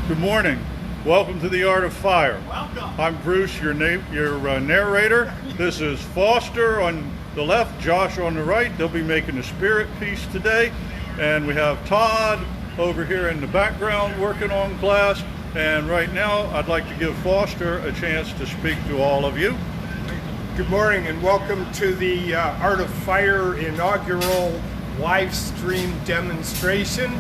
Good morning. Welcome to the Art of Fire. Welcome. I'm Bruce, your narrator. This is Foster on the left, Josh on the right. They'll be making a spirit piece today. And we have Todd over here in the background working on glass. And right now, I'd like to give Foster a chance to speak to all of you. Good morning and welcome to the Art of Fire inaugural live stream demonstration.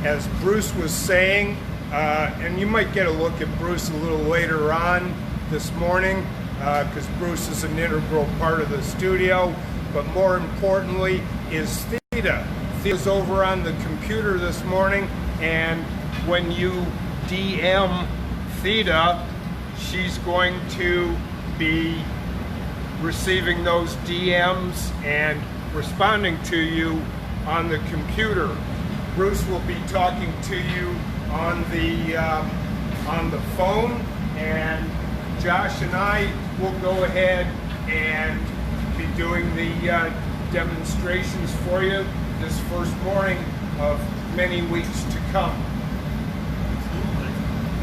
As Bruce was saying, and you might get a look at Bruce a little later on this morning because Bruce is an integral part of the studio, but more importantly is Theta. Theta's over on the computer this morning, and when you DM Theta, she's going to be receiving those DMs and responding to you on the computer. Bruce will be talking to you on the phone, and Josh and I will go ahead and be doing the demonstrations for you this first morning of many weeks to come.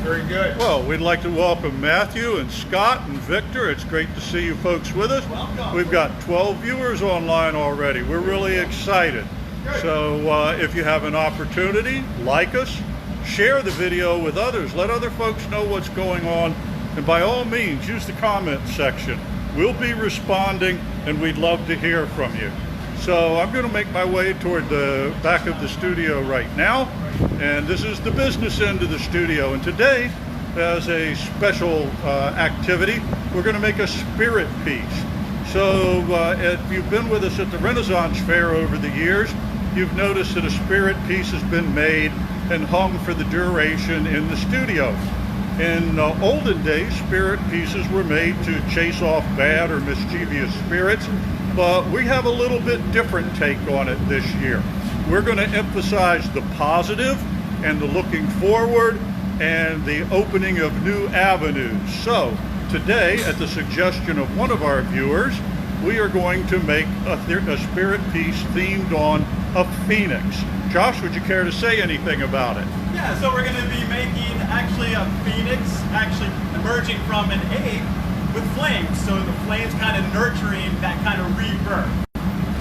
Very good. Well, we'd like to welcome Matthew and Scott and Victor. It's great to see you folks with us. Welcome. We've got 12 viewers online already. We're really excited. Good. So if you have an opportunity, like us, share the video with others. Let other folks know what's going on. And by all means, use the comment section. We'll be responding, and we'd love to hear from you. So I'm going to make my way toward the back of the studio right now. And this is the business end of the studio. And today, as a special activity, we're going to make a spirit piece. So if you've been with us at the Renaissance Fair over the years, you've noticed that a spirit piece has been made and hung for the duration in the studio. In olden days, spirit pieces were made to chase off bad or mischievous spirits, but we have a little bit different take on it this year. We're going to emphasize the positive and the looking forward and the opening of new avenues. So today, at the suggestion of one of our viewers, we are going to make a spirit piece themed on a phoenix. Josh, would you care to say anything about it? Yeah, so we're going to be making actually a phoenix, actually emerging from an egg with flames. So the flames kind of nurturing that kind of rebirth.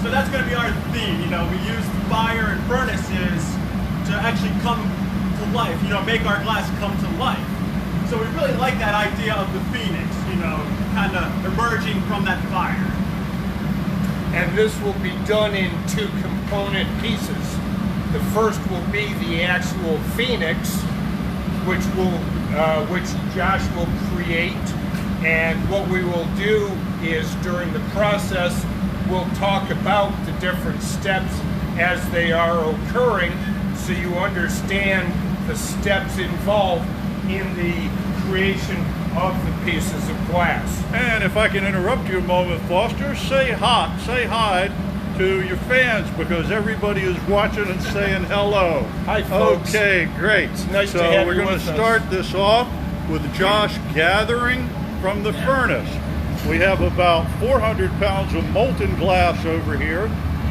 So that's going to be our theme. You know, we use fire and furnaces to actually come to life, you know, make our glass come to life. So we really like that idea of the phoenix, you know, kind of emerging from that fire. And this will be done in two component pieces. The first will be the actual phoenix, which Josh will create. And what we will do is during the process, we'll talk about the different steps as they are occurring, so you understand the steps involved in the creation of the pieces of glass. And if I can interrupt you a moment, Foster, say hi to your fans, because everybody is watching and saying hello. Hi, folks. Okay, great. It's nice so to have we're you going with to us. start this off with Josh gathering from the furnace. We have about 400 pounds of molten glass over here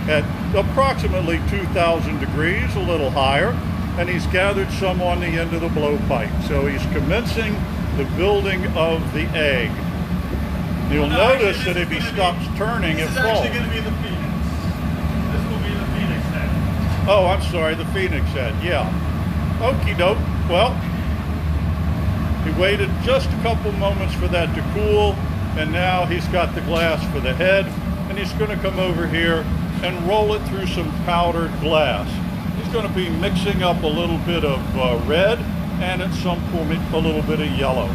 at approximately 2,000 degrees, a little higher, and he's gathered some on the end of the blowpipe. So he's commencing the building of the egg. You'll notice that if he stops turning, it falls. This is actually going to be the phoenix. This will be the phoenix head. Oh, I'm sorry, the phoenix head, yeah. Okie doke. Well, he waited just a couple moments for that to cool, and now he's got the glass for the head, and he's going to come over here and roll it through some powdered glass. He's going to be mixing up a little bit of red and at some point a little bit of yellow.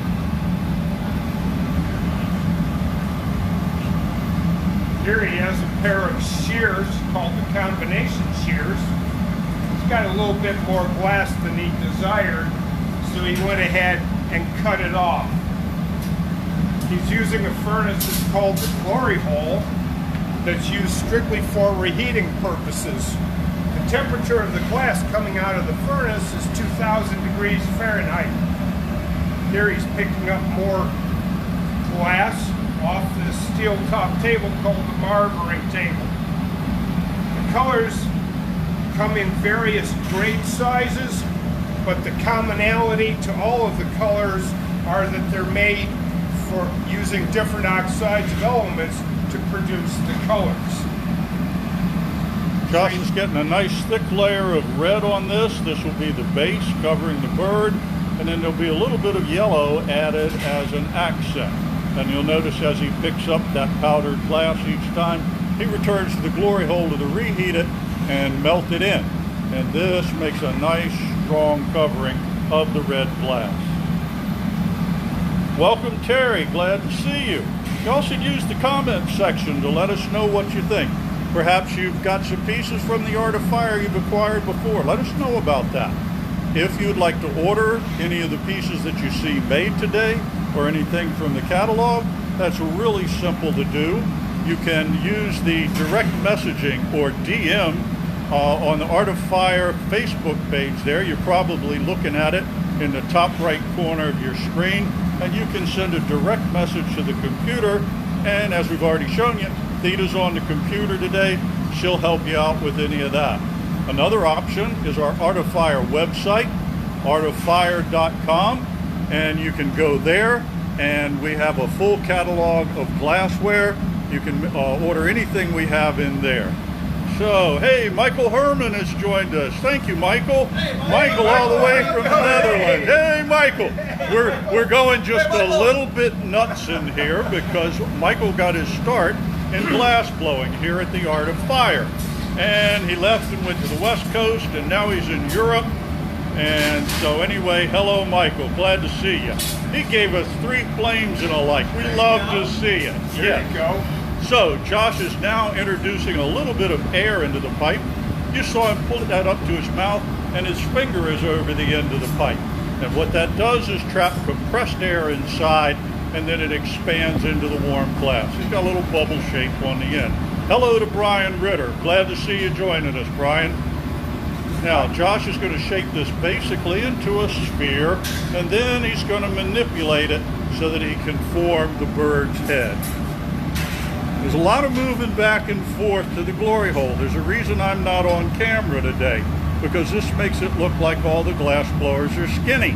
Here he has a pair of shears called the combination shears. He's got a little bit more glass than he desired, so he went ahead and cut it off. He's using a furnace that's called the glory hole that's used strictly for reheating purposes. The temperature of the glass coming out of the furnace is 2,000 degrees Fahrenheit. Here he's picking up more glass off this steel top table called the marbling table. The colors come in various grade sizes. but the commonality to all of the colors are that they're made for using different oxides of elements to produce the colors. Josh is getting a nice thick layer of red on this. This will be the base covering the bird, and then there'll be a little bit of yellow added as an accent. And you'll notice as he picks up that powdered glass each time, he returns to the glory hole to reheat it and melt it in. And this makes a nice strong covering of the red glass. Welcome, Terry. Glad to see you. You also use the comment section to let us know what you think. Perhaps you've got some pieces from the Art of Fire you've acquired before. Let us know about that. If you'd like to order any of the pieces that you see made today or anything from the catalog, that's really simple to do. You can use the direct messaging or DM on the Art of Fire Facebook page there. You're probably looking at it in the top right corner of your screen, and you can send a direct message to the computer. And as we've already shown you, Theta's on the computer today. She'll help you out with any of that. Another option is our Art of Fire website, artoffire.com, and you can go there, and we have a full catalog of glassware. You can order anything we have in there. So, hey, Michael Herman has joined us. Thank you, Michael. Hey, Michael all the way from the Netherlands. Hey, Michael. We're going just a little bit nuts in here because Michael got his start in glassblowing here at the Art of Fire. And he left and went to the West Coast, and now he's in Europe. And so anyway, hello, Michael. Glad to see you. He gave us 3 flames and a like. We love to see you. There you go. So Josh is now introducing a little bit of air into the pipe. You saw him pull that up to his mouth, and his finger is over the end of the pipe. And what that does is trap compressed air inside, and then it expands into the warm glass. He's got a little bubble shape on the end. Hello to Brian Ritter. Glad to see you joining us, Brian. Now, Josh is going to shape this basically into a sphere, and then he's going to manipulate it so that he can form the bird's head. There's a lot of moving back and forth to the glory hole. There's a reason I'm not on camera today, because this makes it look like all the glass blowers are skinny.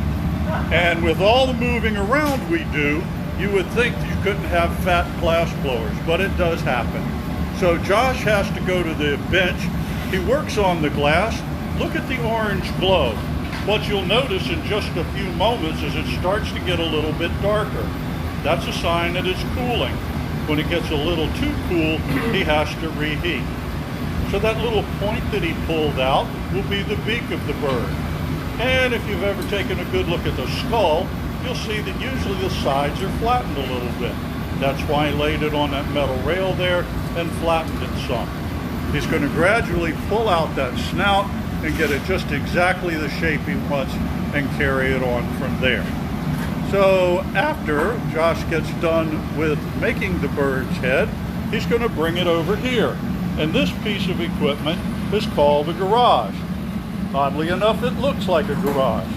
And with all the moving around we do, you would think you couldn't have fat glass blowers, but it does happen. So Josh has to go to the bench. He works on the glass. Look at the orange glow. What you'll notice in just a few moments is it starts to get a little bit darker. That's a sign that it's cooling. When it gets a little too cool, he has to reheat. So that little point that he pulled out will be the beak of the bird. And if you've ever taken a good look at the skull, you'll see that usually the sides are flattened a little bit. That's why he laid it on that metal rail there and flattened it some. He's going to gradually pull out that snout and get it just exactly the shape he wants and carry it on from there. So after Josh gets done with making the bird's head, he's going to bring it over here. And this piece of equipment is called a garage. Oddly enough, it looks like a garage,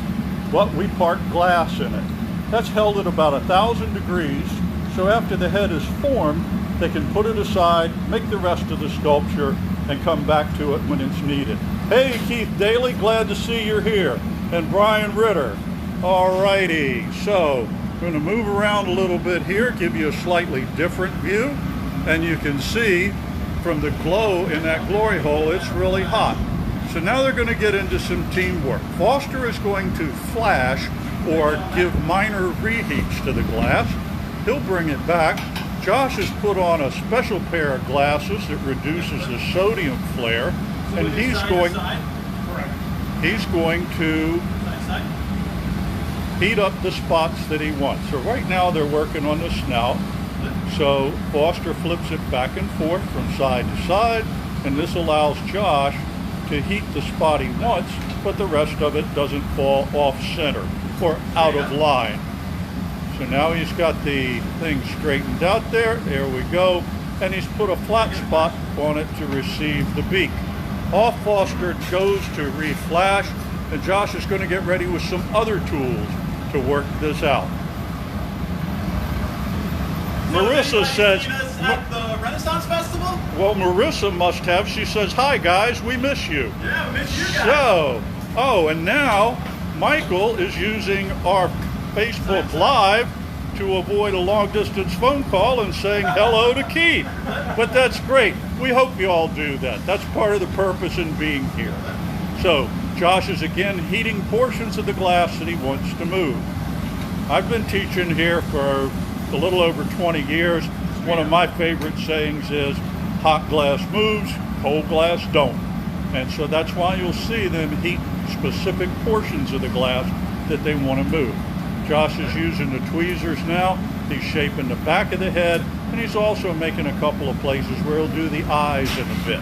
but we park glass in it. That's held at about 1,000 degrees, so after the head is formed, they can put it aside, make the rest of the sculpture, and come back to it when it's needed. Hey, Keith Daly, glad to see you're here. And Brian Ritter. Alrighty, so I'm going to move around a little bit here, give you a slightly different view, and you can see from the glow in that glory hole, it's really hot. So now they're going to get into some teamwork. Foster is going to flash or give minor reheats to the glass. He'll bring it back. Josh has put on a special pair of glasses that reduces the sodium flare, and he's going to heat up the spots that he wants. So right now they're working on the snout. So Foster flips it back and forth from side to side, and this allows Josh to heat the spot he wants, but the rest of it doesn't fall off center or out of line. So now he's got the thing straightened out there. There we go. And he's put a flat spot on it to receive the beak. Off Foster goes to reflash, and Josh is going to get ready with some other tools to work this out. Marissa says, at the Renaissance Festival? well, Marissa must have. She says, hi guys, we miss you. Yeah, we miss you guys. So, oh, and now Michael is using our Facebook Live to avoid a long-distance phone call and saying hello to Keith. But that's great. We hope you all do that. That's part of the purpose in being here. So Josh is again heating portions of the glass that he wants to move. I've been teaching here for a little over 20 years. One of my favorite sayings is, hot glass moves, cold glass don't. And so that's why you'll see them heat specific portions of the glass that they want to move. Josh is using the tweezers now. He's shaping the back of the head, and he's also making a couple of places where he'll do the eyes in a bit.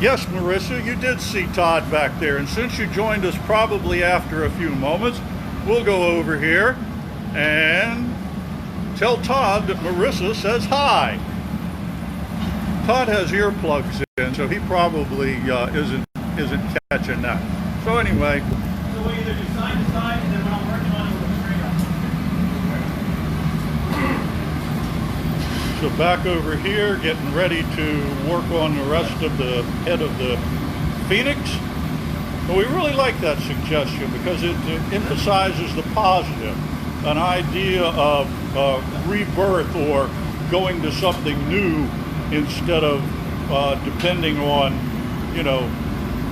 Yes, Marissa, you did see Todd back there, and since you joined us probably after a few moments, we'll go over here and tell Todd that Marissa says hi. Todd has earplugs in, so he probably isn't catching that. So anyway. So we either do side to side, and then when I'm working on it, we'll go straight up. So back over here, getting ready to work on the rest of the head of the Phoenix. But we really like that suggestion because it emphasizes the positive, an idea of rebirth or going to something new instead of depending on,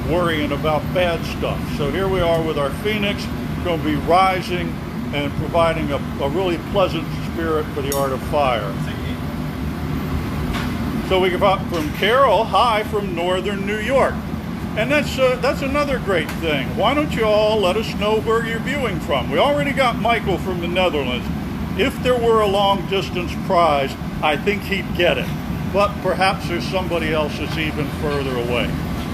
worrying about bad stuff. So here we are with our Phoenix, going to be rising and providing a really pleasant spirit for the art of fire. So we got from Carol, hi from Northern New York. And that's another great thing. Why don't you all let us know where you're viewing from? We already got Michael from the Netherlands. If there were a long distance prize, I think he'd get it. But perhaps there's somebody else that's even further away.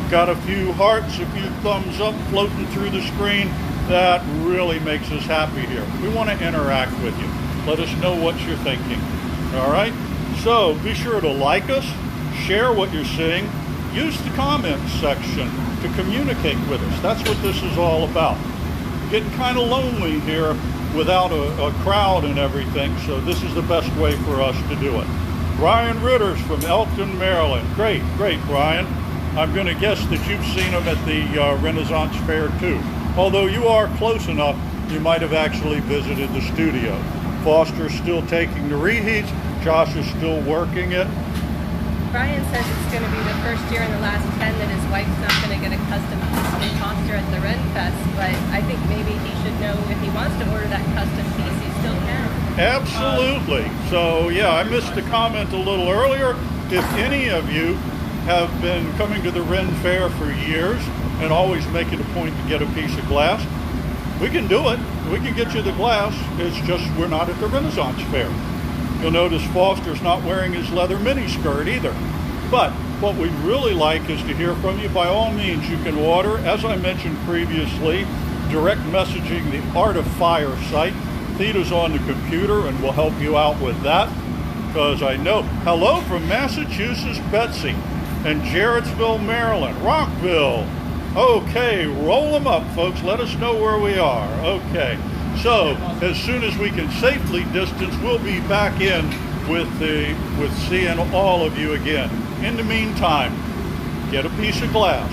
Got a few hearts, a few thumbs up floating through the screen. That really makes us happy here. We want to interact with you. Let us know what you're thinking. All right? So be sure to like us, share what you're seeing, use the comments section to communicate with us. That's what this is all about. Getting kind of lonely here without a crowd and everything, so this is the best way for us to do it. Brian Ritters from Elkton, Maryland. Great, Brian. I'm going to guess that you've seen him at the Renaissance Fair too. Although you are close enough, you might have actually visited the studio. Foster's still taking the reheats. Josh is still working it. Brian says it's going to be the first year in the last 10 that his wife's not going to get a custom piece from Foster at the Ren Fest, but I think maybe he should know if he wants to order that custom piece, he still can. Absolutely. So yeah, I missed the comment a little earlier. If any of you have been coming to the Ren Fair for years and always make it a point to get a piece of glass, we can do it. We can get you the glass. It's just we're not at the Renaissance Fair. You'll notice Foster's not wearing his leather miniskirt either. But what we'd really like is to hear from you. By all means, you can order, as I mentioned previously, direct messaging the Art of Fire site. Theta's on the computer and we'll help you out with that. Because I know, hello from Massachusetts, Betsy, and Jarrettsville, Maryland, Rockville. Okay, roll them up, folks. Let us know where we are. Okay. So, as soon as we can safely distance, we'll be back in with seeing all of you again. In the meantime, get a piece of glass,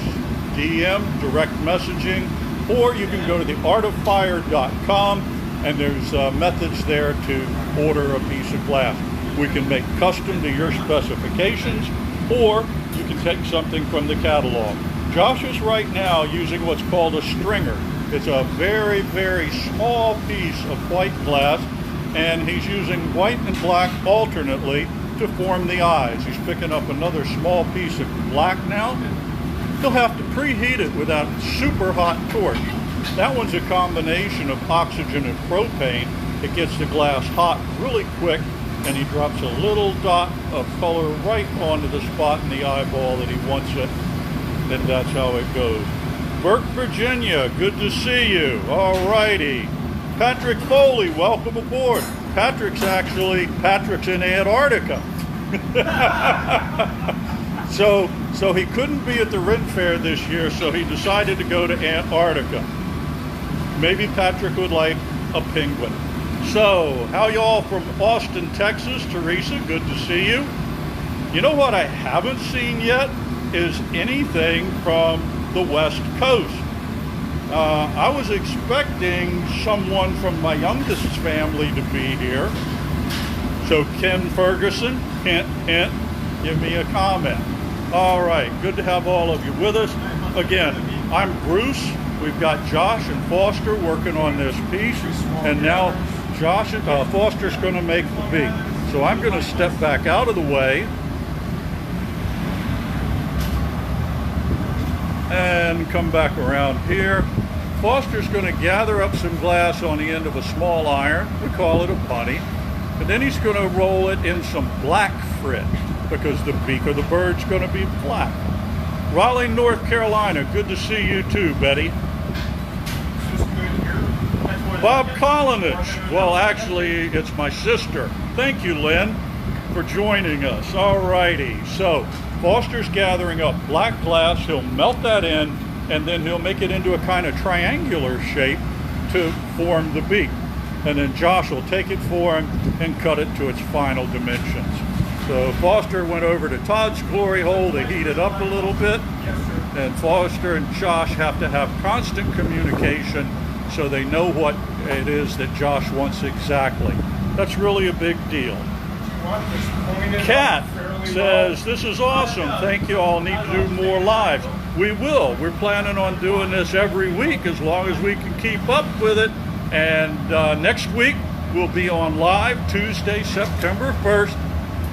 DM, direct messaging, or you can go to theartoffire.com and there's methods there to order a piece of glass. We can make custom to your specifications, or you can take something from the catalog. Josh is right now using what's called a stringer. It's a very, very small piece of white glass, and he's using white and black alternately to form the eyes. He's picking up another small piece of black now. He'll have to preheat it with that super hot torch. That one's a combination of oxygen and propane. It gets the glass hot really quick, and he drops a little dot of color right onto the spot in the eyeball that he wants it, and that's how it goes. Burke, Virginia, good to see you. All righty. Patrick Foley, welcome aboard. Patrick's in Antarctica. So he couldn't be at the Ren Fair this year, so he decided to go to Antarctica. Maybe Patrick would like a penguin. So, how y'all from Austin, Texas? Teresa, good to see you. You know what I haven't seen yet? is anything from the West Coast. I was expecting someone from my youngest family to be here. So Ken Ferguson, hint, hint, give me a comment. All right, good to have all of you with us. Again, I'm Bruce. We've got Josh and Foster working on this piece, and now Foster's going to make the beak. So I'm going to step back out of the way and come back around here. Foster's going to gather up some glass on the end of a small iron. We call it a bunny. And then he's going to roll it in some black frit because the beak of the bird's going to be black. Raleigh, North Carolina, good to see you too, Betty. Bob Collinage. Well, actually, it's my sister. Thank you, Lynn, for joining us. All righty. So Foster's gathering up black glass. He'll melt that in, and then he'll make it into a kind of triangular shape to form the beak. And then Josh will take it for him and cut it to its final dimensions. So Foster went over to Todd's glory hole to heat it up a little bit. And Foster and Josh have to have constant communication so they know what it is that Josh wants exactly. That's really a big deal. Kat says, this is awesome. Thank you. All need to do more lives. We will. We're planning on doing this every week as long as we can keep up with it. And next week we'll be on live Tuesday, September 1st.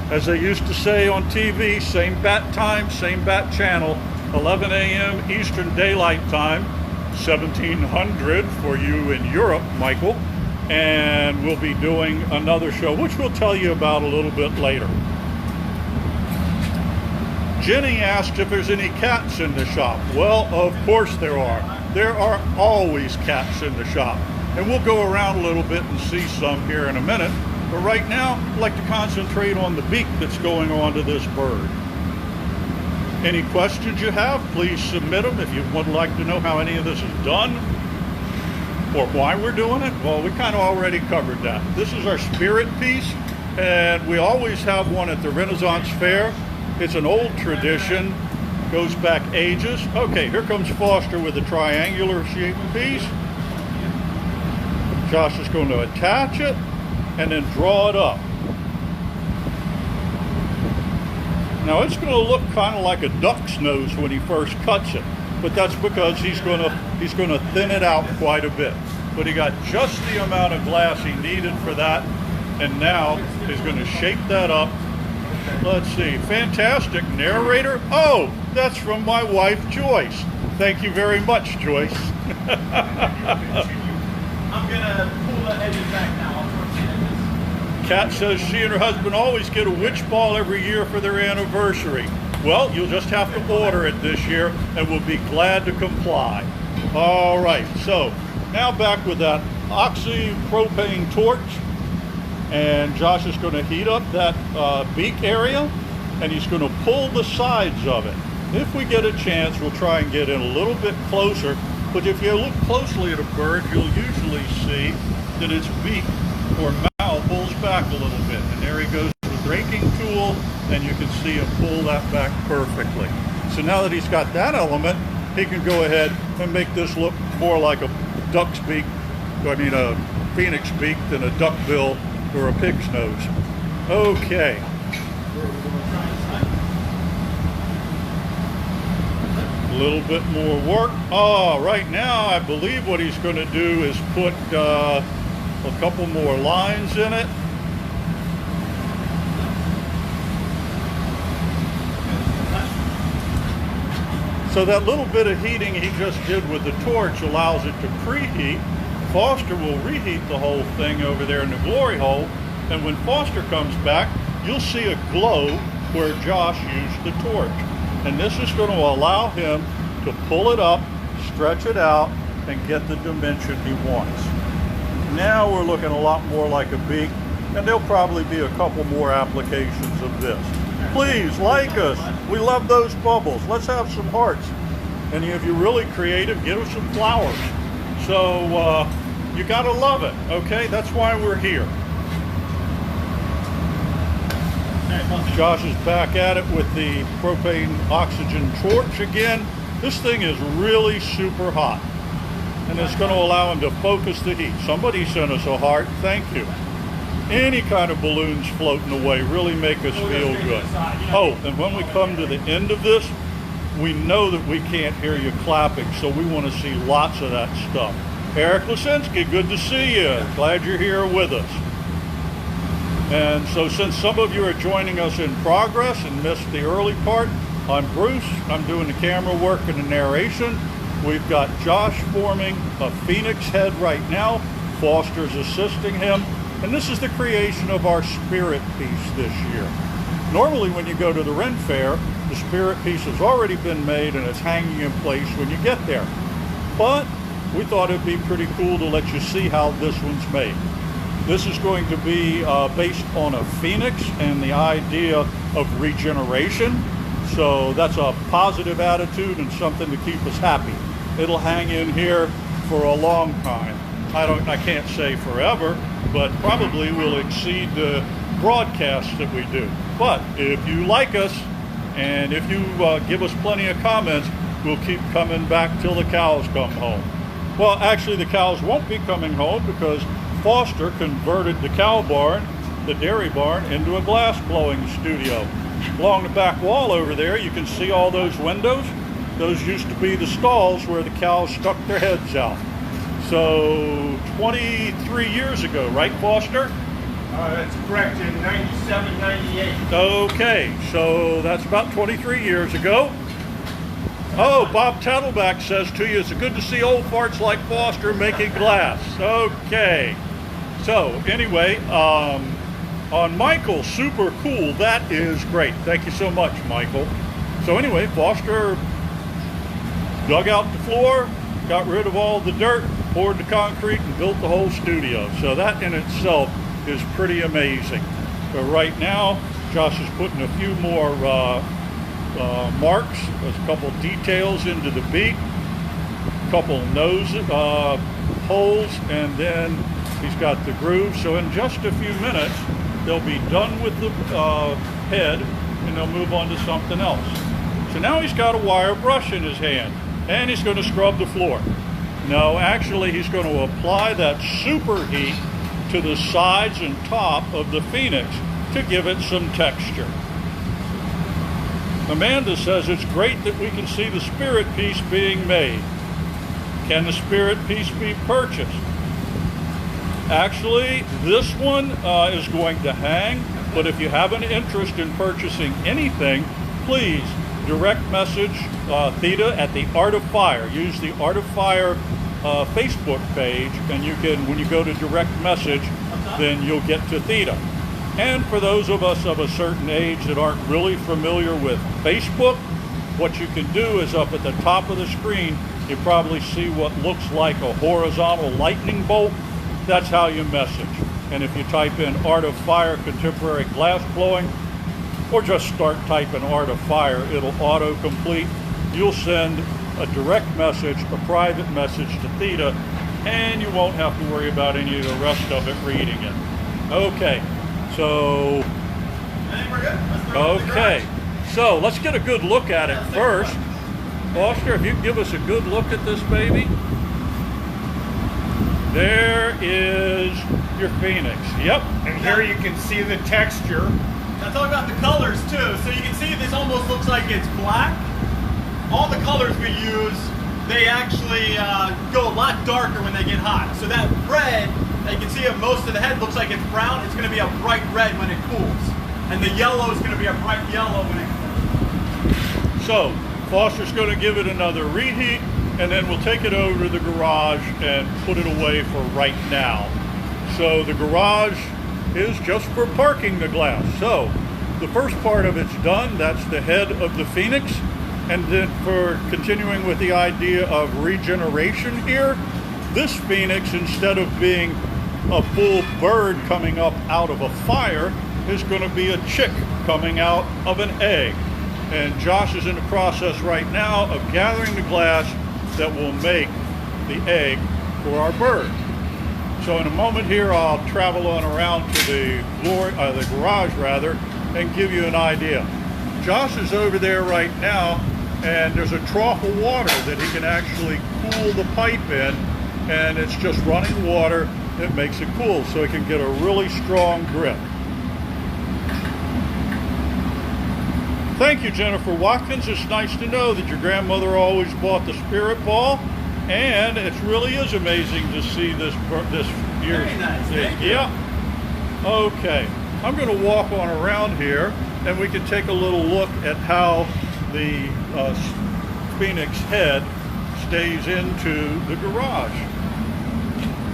As they used to say on TV, same bat time, same bat channel, 11 a.m. Eastern Daylight Time, 1700 for you in Europe, Michael. And we'll be doing another show, which we'll tell you about a little bit later. Jenny asked if there's any cats in the shop. Well, of course there are. There are always cats in the shop. And we'll go around a little bit and see some here in a minute. But right now, I'd like to concentrate on the beak that's going on to this bird. Any questions you have, please submit them. If you would like to know how any of this is done or why we're doing it, well, we kind of already covered that. This is our spirit piece, and we always have one at the Renaissance Fair. It's an old tradition, goes back ages. Okay, here comes Foster with a triangular shaped piece. Josh is going to attach it and then draw it up. Now it's going to look kind of like a duck's nose when he first cuts it, but that's because he's going to thin it out quite a bit. But he got just the amount of glass he needed for that, and now he's going to shape that up. Let's see, fantastic narrator. Oh, that's from my wife Joyce. Thank you very much, Joyce. I'm gonna pull the edges back now. Kat says she and her husband always get a witch ball every year for their anniversary. Well, you'll just have to order it this year, and we'll be glad to comply. All right, so now back with that oxy-propane torch, and Josh is going to heat up that beak area, and he's going to pull the sides of it. If we get a chance, we'll try and get in a little bit closer, but if you look closely at a bird, you'll usually see that its beak or mouth pulls back a little bit. And there he goes with the raking tool, and you can see him pull that back perfectly. So now that he's got that element, he can go ahead and make this look more like a duck's beak, a phoenix beak than a duck bill or a pig's nose. Okay. A little bit more work. Oh, right now I believe what he's going to do is put a couple more lines in it. So that little bit of heating he just did with the torch allows it to preheat. Foster will reheat the whole thing over there in the glory hole, and when Foster comes back, you'll see a glow where Josh used the torch. And this is going to allow him to pull it up, stretch it out, and get the dimension he wants. Now we're looking a lot more like a beak, and there'll probably be a couple more applications of this. Please like us. We love those bubbles. Let's have some hearts. And if you're really creative, give us some flowers. So you gotta love it, okay? That's why we're here. Josh is back at it with the propane oxygen torch again. This thing is really super hot, and it's going to allow him to focus the heat. Somebody sent us a heart. Thank you. Any kind of balloons floating away really make us feel good. Oh, and when we come to the end of this, we know that we can't hear you clapping, so we want to see lots of that stuff. Eric Lisinski, good to see you. Glad you're here with us. And so since some of you are joining us in progress and missed the early part, I'm Bruce. I'm doing the camera work and the narration. We've got Josh forming a phoenix head right now. Foster's assisting him. And this is the creation of our spirit piece this year. Normally when you go to the Ren Fair, the spirit piece has already been made and it's hanging in place when you get there. But we thought it'd be pretty cool to let you see how this one's made. This is going to be based on a phoenix and the idea of regeneration. So that's a positive attitude and something to keep us happy. It'll hang in here for a long time. I can't say forever, but probably will exceed the broadcasts that we do. But if you like us and if you give us plenty of comments, we'll keep coming back till the cows come home. Well, actually the cows won't be coming home because Foster converted the cow barn, the dairy barn, into a glass blowing studio. Along the back wall over there, you can see all those windows. Those used to be the stalls where the cows stuck their heads out. So 23 years ago, right, Foster? That's correct, in 97, 98. Okay, so that's about 23 years ago. Oh, Bob Tattleback says to you, it's good to see old farts like Foster making glass. Okay. So anyway, on Michael, super cool. That is great. Thank you so much, Michael. So anyway, Foster dug out the floor, got rid of all the dirt, poured the concrete, and built the whole studio. So that in itself is pretty amazing. But right now, Josh is putting a few more marks, a couple details into the beak, a couple nose holes, and then he's got the groove. So in just a few minutes, they'll be done with the head and they'll move on to something else. So now he's got a wire brush in his hand and he's going to scrub the floor. No, actually he's going to apply that super heat to the sides and top of the phoenix to give it some texture. Amanda says it's great that we can see the spirit piece being made. Can the spirit piece be purchased? Actually, this one is going to hang, but if you have an interest in purchasing anything, please direct message Theta at the Art of Fire. Use the Art of Fire Facebook page, and you can, when you go to direct message, then you'll get to Theta. And for those of us of a certain age that aren't really familiar with Facebook, what you can do is up at the top of the screen, you probably see what looks like a horizontal lightning bolt. That's how you message. And if you type in Art of Fire Contemporary Glass Blowing, or just start typing Art of Fire, it'll auto-complete. You'll send a direct message, a private message to Theta, and you won't have to worry about any of the rest of it reading it. Okay, so... I think we're good. Let's throw it in the Okay, garage. so let's get a good look at it first. Foster, if you can give us a good look at this baby. There is your phoenix. Yep. And here you can see the texture. Now talk about the colors too. So you can see this almost looks like it's black. All the colors we use, they actually go a lot darker when they get hot. So that red that you can see of most of the head looks like it's brown. It's going to be a bright red when it cools. And the yellow is going to be a bright yellow when it cools. So Foster's going to give it another reheat, and then we'll take it over to the garage and put it away for right now. So the garage is just for parking the glass. So the first part of it's done. That's the head of the phoenix. And then for continuing with the idea of regeneration here, this phoenix, instead of being a full bird coming up out of a fire, is going to be a chick coming out of an egg. And Josh is in the process right now of gathering the glass that will make the egg for our bird. So in a moment here, I'll travel on around to the garage rather, and give you an idea. Josh is over there right now, and there's a trough of water that he can actually cool the pipe in, and it's just running water that makes it cool so it can get a really strong grip. Thank you, Jennifer Watkins. It's nice to know that your grandmother always bought the spirit ball, and it really is amazing to see this year's. Very nice. Thank you. Yeah. Okay. I'm going to walk on around here, and we can take a little look at how the Phoenix head stays into the garage.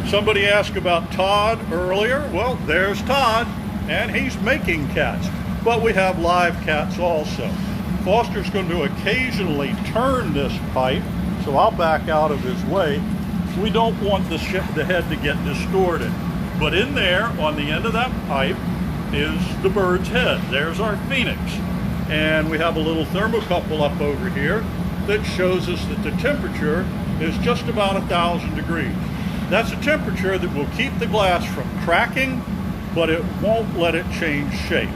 Somebody asked about Todd earlier. Well, there's Todd, and he's making cats. But we have live cats also. Foster's going to occasionally turn this pipe, so I'll back out of his way. We don't want the head to get distorted. But in there, on the end of that pipe, is the bird's head. There's our Phoenix. And we have a little thermocouple up over here that shows us that the temperature is just about 1,000 degrees. That's a temperature that will keep the glass from cracking, but it won't let it change shape.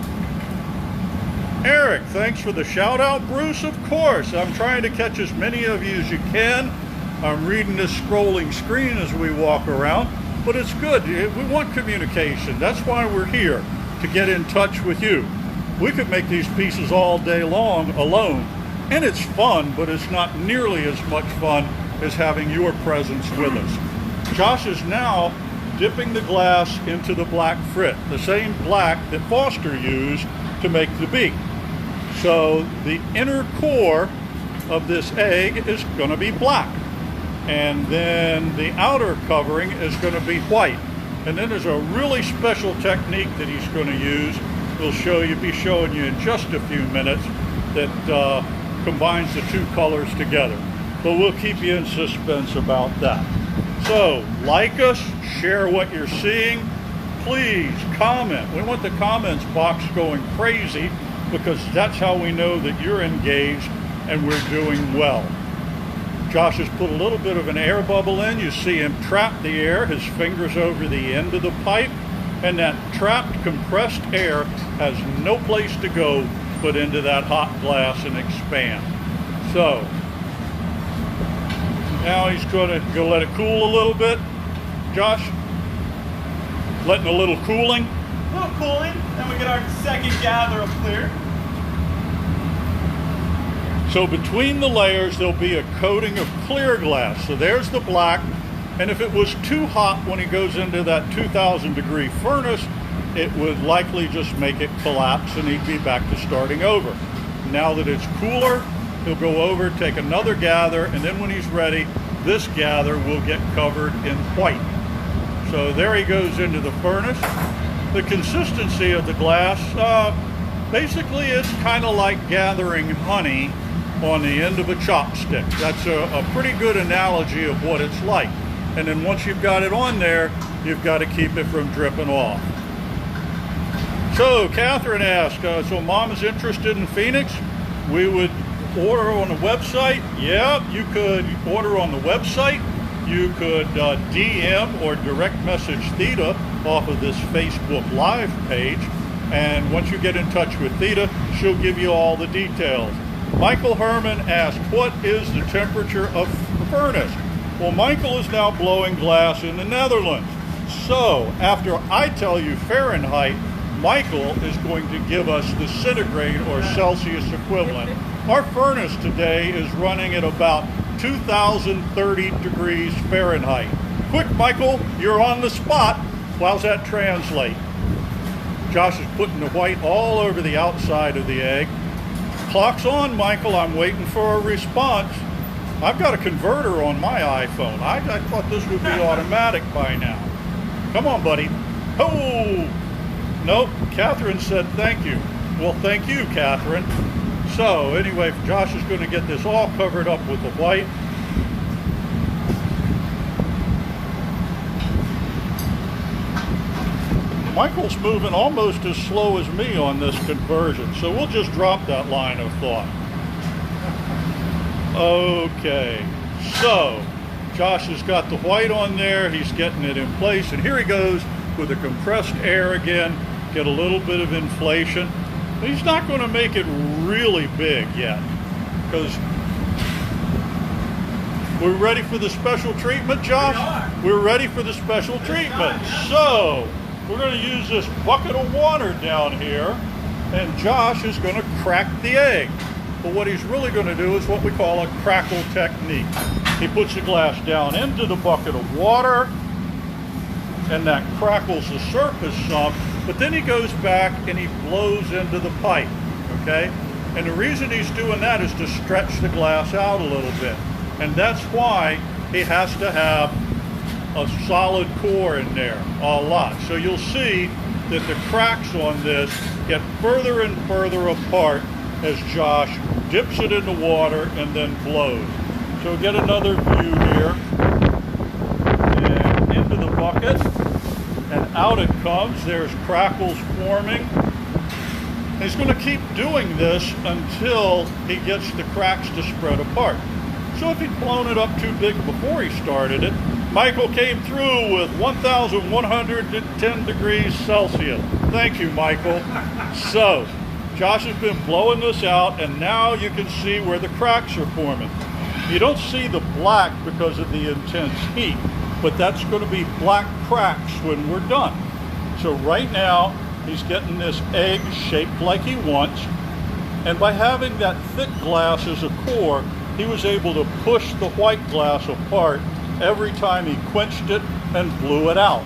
Eric, thanks for the shout out. Bruce, of course. I'm trying to catch as many of you as you can. I'm reading this scrolling screen as we walk around, but it's good. We want communication. That's why we're here, to get in touch with you. We could make these pieces all day long alone, and it's fun, but it's not nearly as much fun as having your presence with us. Josh is now dipping the glass into the black frit, the same black that Foster used to make the beak. So the inner core of this egg is going to be black, and then the outer covering is going to be white. And then there's a really special technique that he's going to use. We'll be showing you in just a few minutes that combines the two colors together. But we'll keep you in suspense about that. So like us, share what you're seeing. Please comment. We want the comments box going crazy, because that's how we know that you're engaged and we're doing well. Josh has put a little bit of an air bubble in. You see him trap the air, his fingers over the end of the pipe, and that trapped compressed air has no place to go but into that hot glass and expand. So now he's going to go let it cool a little bit. Josh, letting a little cooling. A little cooling, then we get our second gather of clear. So between the layers, there'll be a coating of clear glass. So there's the black, and if it was too hot when he goes into that 2,000 degree furnace, it would likely just make it collapse and he'd be back to starting over. Now that it's cooler, he'll go over, take another gather, and then when he's ready, this gather will get covered in white. So there he goes into the furnace. The consistency of the glass, basically it's kind of like gathering honey on the end of a chopstick. That's a pretty good analogy of what it's like. And then once you've got it on there, you've got to keep it from dripping off. So Catherine asked, so Mom is interested in Phoenix? We would order on the website. Yeah, you could order on the website. You could DM or direct message Theta off of this Facebook Live page. And once you get in touch with Theta, she'll give you all the details. Michael Herman asked, what is the temperature of the furnace? Well, Michael is now blowing glass in the Netherlands. So after I tell you Fahrenheit, Michael is going to give us the centigrade or Celsius equivalent. Our furnace today is running at about 2,030 degrees Fahrenheit. Quick, Michael, you're on the spot. How's that translate? Josh is putting the white all over the outside of the egg. Clock's on, Michael. I'm waiting for a response. I've got a converter on my iPhone. I thought this would be automatic by now. Come on, buddy. Oh! Nope, Catherine said thank you. Well, thank you, Catherine. So anyway, Josh is going to get this all covered up with the white. Michael's moving almost as slow as me on this conversion, so we'll just drop that line of thought. Okay, so Josh has got the white on there, he's getting it in place, and here he goes with the compressed air again, get a little bit of inflation. He's not going to make it really big yet, because we're ready for the special treatment, Josh? We're ready for the special treatment. So, we're going to use this bucket of water down here, and Josh is going to crack the egg. But what he's really going to do is what we call a crackle technique. He puts the glass down into the bucket of water, and that crackles the surface some, but then he goes back and he blows into the pipe, okay? And the reason he's doing that is to stretch the glass out a little bit. And that's why he has to have a solid core in there, a lot. So you'll see that the cracks on this get further and further apart as Josh dips it in the water and then blows. So get another view here. And into the bucket. And out it comes. There's crackles forming. And he's going to keep doing this until he gets the cracks to spread apart. So if he'd blown it up too big before he started it, Michael came through with 1,110 degrees Celsius. Thank you, Michael. So, Josh has been blowing this out, and now you can see where the cracks are forming. You don't see the black because of the intense heat, but that's going to be black cracks when we're done. So right now, he's getting this egg shaped like he wants, and by having that thick glass as a core, he was able to push the white glass apart every time he quenched it and blew it out.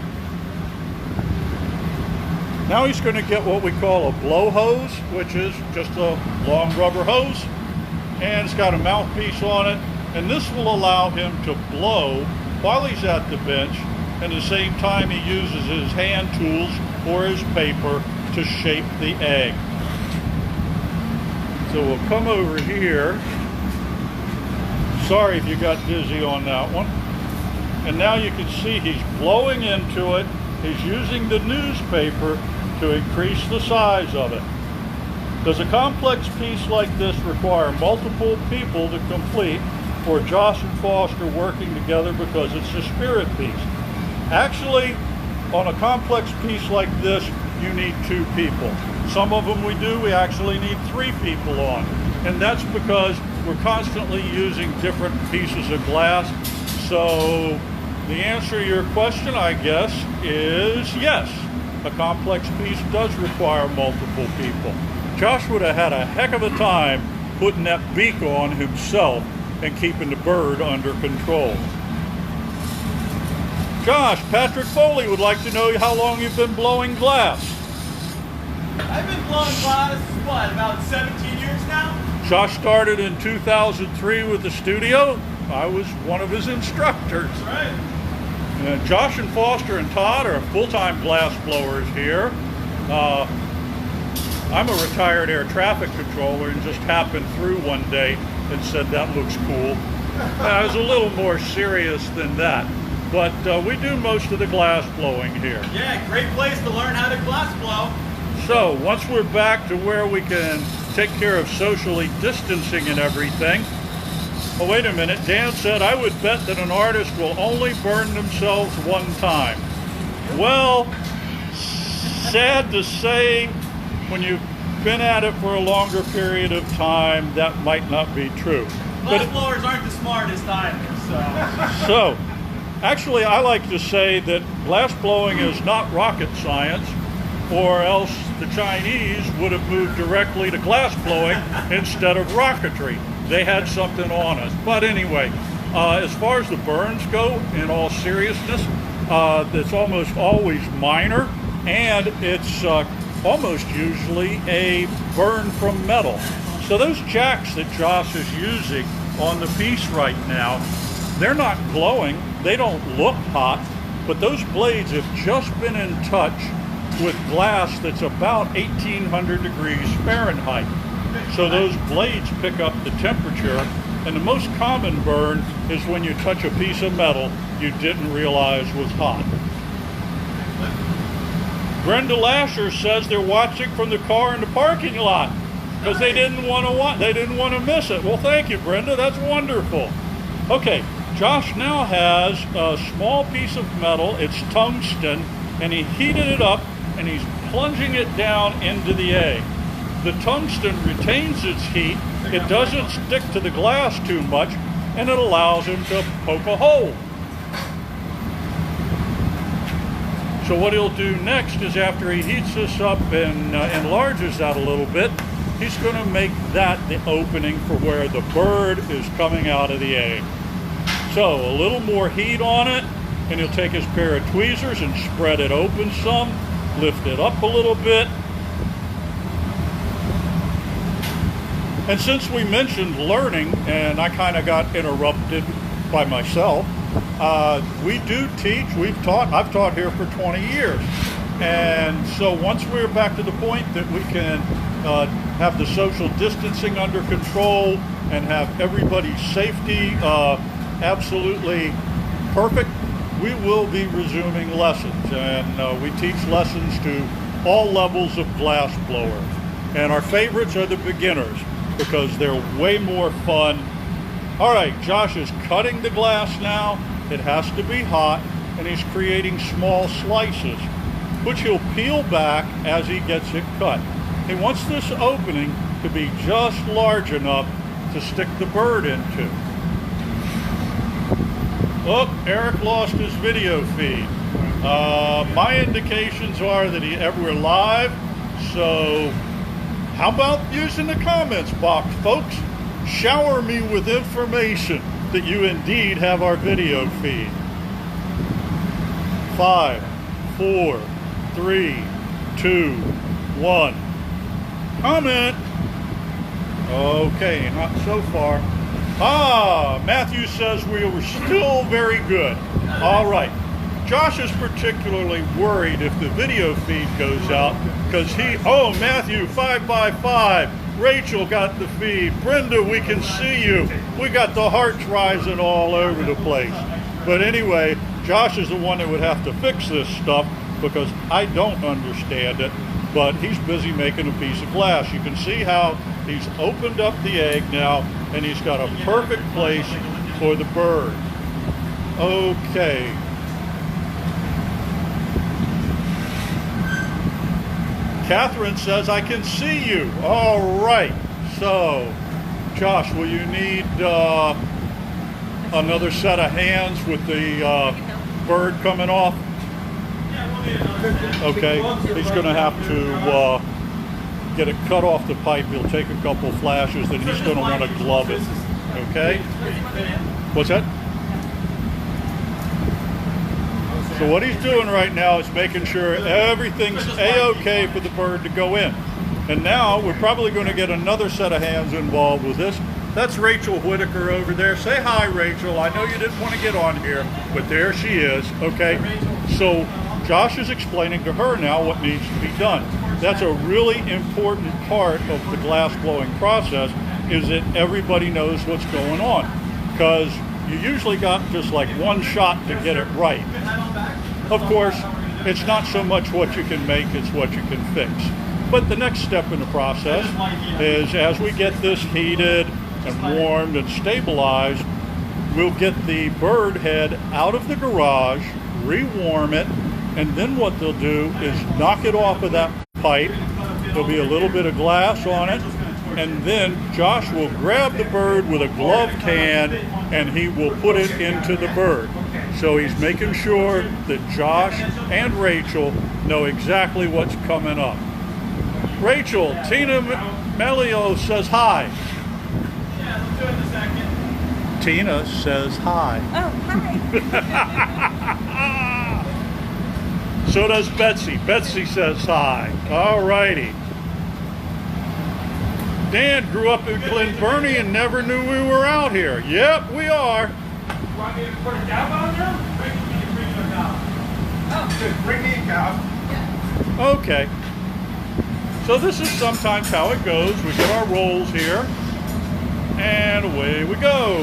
Now he's going to get what we call a blow hose, which is just a long rubber hose, and it's got a mouthpiece on it, and this will allow him to blow while he's at the bench, and at the same time he uses his hand tools or his paper to shape the egg. So we'll come over here. Sorry if you got dizzy on that one. And now you can see he's blowing into it. He's using the newspaper to increase the size of it. Does a complex piece like this require multiple people to complete, or Josh and Foster working together because it's a spirit piece? Actually, on a complex piece like this, you need 2 people. Some of them we actually need 3 people on. And that's because we're constantly using different pieces of glass. So the answer to your question, I guess, is yes. A complex piece does require multiple people. Josh would have had a heck of a time putting that beak on himself and keeping the bird under control. Josh, Patrick Foley would like to know how long you've been blowing glass. I've been blowing glass, what, about 17 years now? Josh started in 2003 with the studio. I was one of his instructors. That's right. Josh and Foster and Todd are full-time glass blowers here. I'm a retired air traffic controller and just happened through one day and said that looks cool. I was a little more serious than that. But we do most of the glass blowing here. Yeah, great place to learn how to glass blow. So once we're back to where we can take care of socially distancing and everything. Oh, wait a minute. Dan said, I would bet that an artist will only burn themselves one time. Well, sad to say, when you've been at it for a longer period of time, that might not be true. Glass blowers aren't the smartest either, So, actually, I like to say that glass blowing is not rocket science, or else the Chinese would have moved directly to glass blowing instead of rocketry. They had something on us. But anyway, as far as the burns go, in all seriousness, it's almost always minor, and it's almost usually a burn from metal. So those jacks that Josh is using on the piece right now, they're not glowing, they don't look hot, but those blades have just been in touch with glass that's about 1800 degrees Fahrenheit. So those blades pick up the temperature, and the most common burn is when you touch a piece of metal you didn't realize was hot. Brenda Lasher says they're watching from the car in the parking lot because they didn't want to miss it. Well, thank you, Brenda. That's wonderful. Okay, Josh now has a small piece of metal. It's tungsten, and he heated it up, and he's plunging it down into the egg. the tungsten retains its heat, it doesn't stick to the glass too much, and it allows him to poke a hole. So what he'll do next is, after he heats this up and enlarges that a little bit, he's going to make that the opening for where the bird is coming out of the egg. So a little more heat on it, and he'll take his pair of tweezers and spread it open some, lift it up a little bit. And since we mentioned learning, and I kind of got interrupted by myself, we do teach, I've taught here for 20 years. And so once we're back to the point that we can have the social distancing under control and have everybody's safety absolutely perfect, we will be resuming lessons. And we teach lessons to all levels of glass blowers. And our favorites are the beginners, because they're way more fun. All right, Josh is cutting the glass now. It has to be hot, and he's creating small slices, which he'll peel back as he gets it cut. He wants this opening to be just large enough to stick the bird into. Oh, Eric lost his video feed. My indications are that we're live, so how about using the comments box, folks? Shower me with information that you indeed have our video feed. 5, 4, 3, 2, 1. Comment. Okay, not so far. Matthew says we were still very good. All right. Josh is particularly worried if the video feed goes out, because Matthew, 5 by 5. Rachel got the feed. Brenda, we can see you. We got the hearts rising all over the place. But anyway, Josh is the one that would have to fix this stuff, because I don't understand it, but he's busy making a piece of glass. You can see how he's opened up the egg now, and he's got a perfect place for the bird. Okay. Catherine says, I can see you. All right. So, Josh, will you need another set of hands with the bird coming off? Okay. He's going to have to get it cut off the pipe. He'll take a couple flashes, then he's going to want to glove it. Okay? What's that? So what he's doing right now is making sure everything's A-okay for the bird to go in. And now we're probably going to get another set of hands involved with this. That's Rachel Whitaker over there. Say hi, Rachel. I know you didn't want to get on here, but there she is. Okay. So Josh is explaining to her now what needs to be done. That's a really important part of the glass blowing process, is that everybody knows what's going on. Because you usually got just like one shot to get it right. Of course, it's not so much what you can make, it's what you can fix. But the next step in the process is, as we get this heated and warmed and stabilized, we'll get the bird head out of the garage, rewarm it, and then what they'll do is knock it off of that pipe. There'll be a little bit of glass on it, and then Josh will grab the bird with a gloved hand and he will put it into the bird. So he's making sure that Josh and Rachel know exactly what's coming up. Rachel, Tina Melio says hi. Yeah, let's do it in a second. Tina says hi. Oh, hi. So does Betsy. Betsy says hi. All righty. Dan grew up in Glen Burnie and never knew we were out here. Yep, we are. You want me to put a cow on there? Bring me a cow. Oh, bring me a cow. Okay. So this is sometimes how it goes. We get our rolls here, and away we go.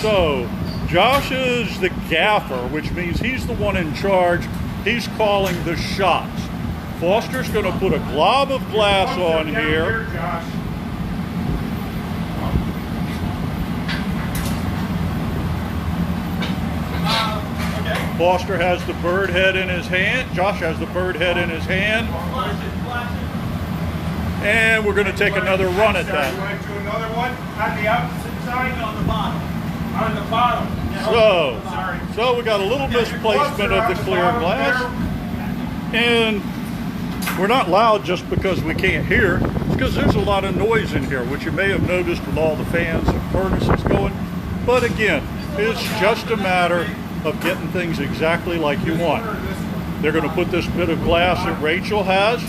So Josh is the gaffer, which means he's the one in charge. He's calling the shots. Foster's going to put a glob of glass on here. Okay. Foster has the bird head in his hand. Josh has the bird head in his hand. And we're going to take another run at You that. want to do another one on the opposite side? On the bottom. On the bottom. Sorry. So we got a little misplacement of the clear glass. And we're not loud just because we can't hear. It's because there's a lot of noise in here, which you may have noticed with all the fans and furnaces going. But again, it's just a matter of getting things exactly like you want. They're going to put this bit of glass that Rachel has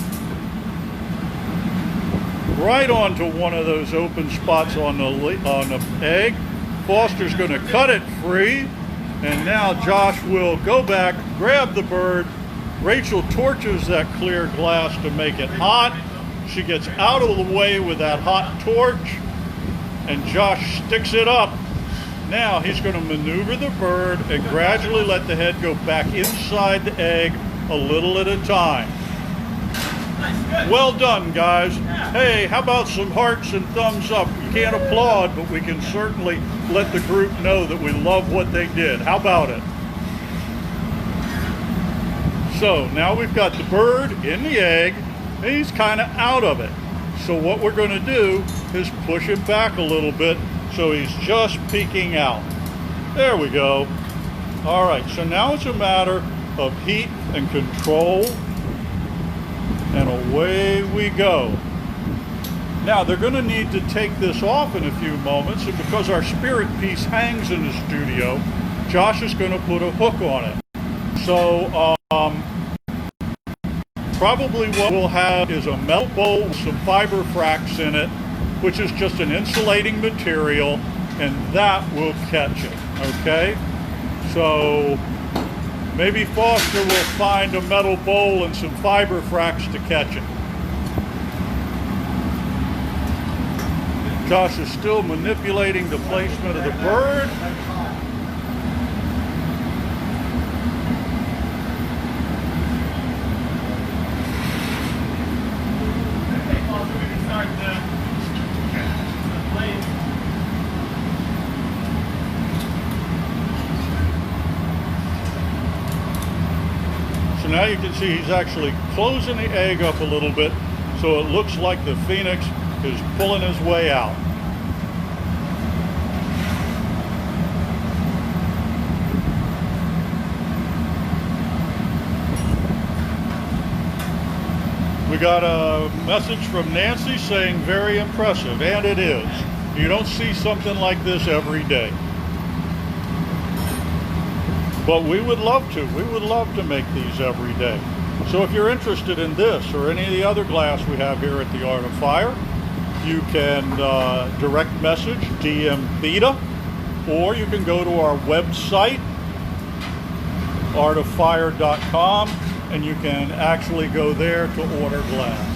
right onto one of those open spots on the egg. Foster's going to cut it free, and now Josh will go back, grab the bird. Rachel torches that clear glass to make it hot. She gets out of the way with that hot torch, and Josh sticks it up. Now he's going to maneuver the bird and gradually let the head go back inside the egg a little at a time. Nice, good. Well done, guys. Hey, how about some hearts and thumbs up? We can't applaud, but we can certainly let the group know that we love what they did. How about it? So now we've got the bird in the egg, and he's kind of out of it. So what we're going to do is push him back a little bit so he's just peeking out. There we go. All right, so now it's a matter of heat and control, and away we go. Now they're going to need to take this off in a few moments, and because our spirit piece hangs in the studio, Josh is going to put a hook on it. So probably what we'll have is a metal bowl with some fiber fracks in it, which is just an insulating material, and that will catch it, okay? So maybe Foster will find a metal bowl and some fiber fracks to catch it. Josh is still manipulating the placement of the bird. So now you can see he's actually closing the egg up a little bit so it looks like the phoenix is pulling his way out. We got a message from Nancy saying very impressive, and it is. You don't see something like this every day. But we would love to. We would love to make these every day. So if you're interested in this or any of the other glass we have here at the Art of Fire, you can direct message DM Theta, or you can go to our website, artoffire.com, and you can actually go there to order glass.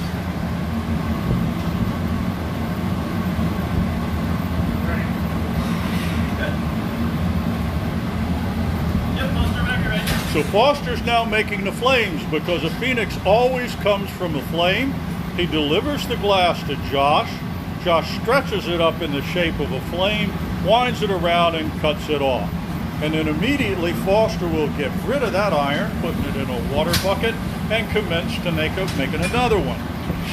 So Foster's now making the flames because a phoenix always comes from a flame. He delivers the glass to Josh. Josh stretches it up in the shape of a flame, winds it around, and cuts it off. And then immediately Foster will get rid of that iron, putting it in a water bucket, and commence to making another one.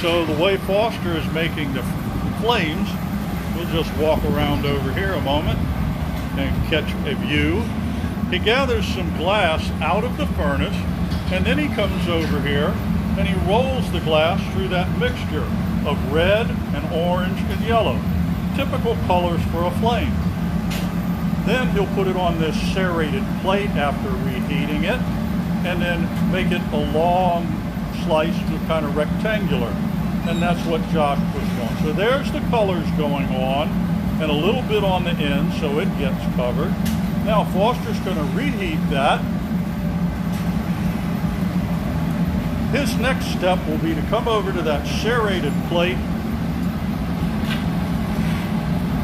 So the way Foster is making the flames, we'll just walk around over here a moment and catch a view. He gathers some glass out of the furnace, and then he comes over here and he rolls the glass through that mixture of red and orange and yellow, typical colors for a flame. Then he'll put it on this serrated plate after reheating it, and then make it a long slice to kind of rectangular. And that's what Josh puts on. So there's the colors going on, and a little bit on the end so it gets covered. Now Foster's going to reheat that. His next step will be to come over to that serrated plate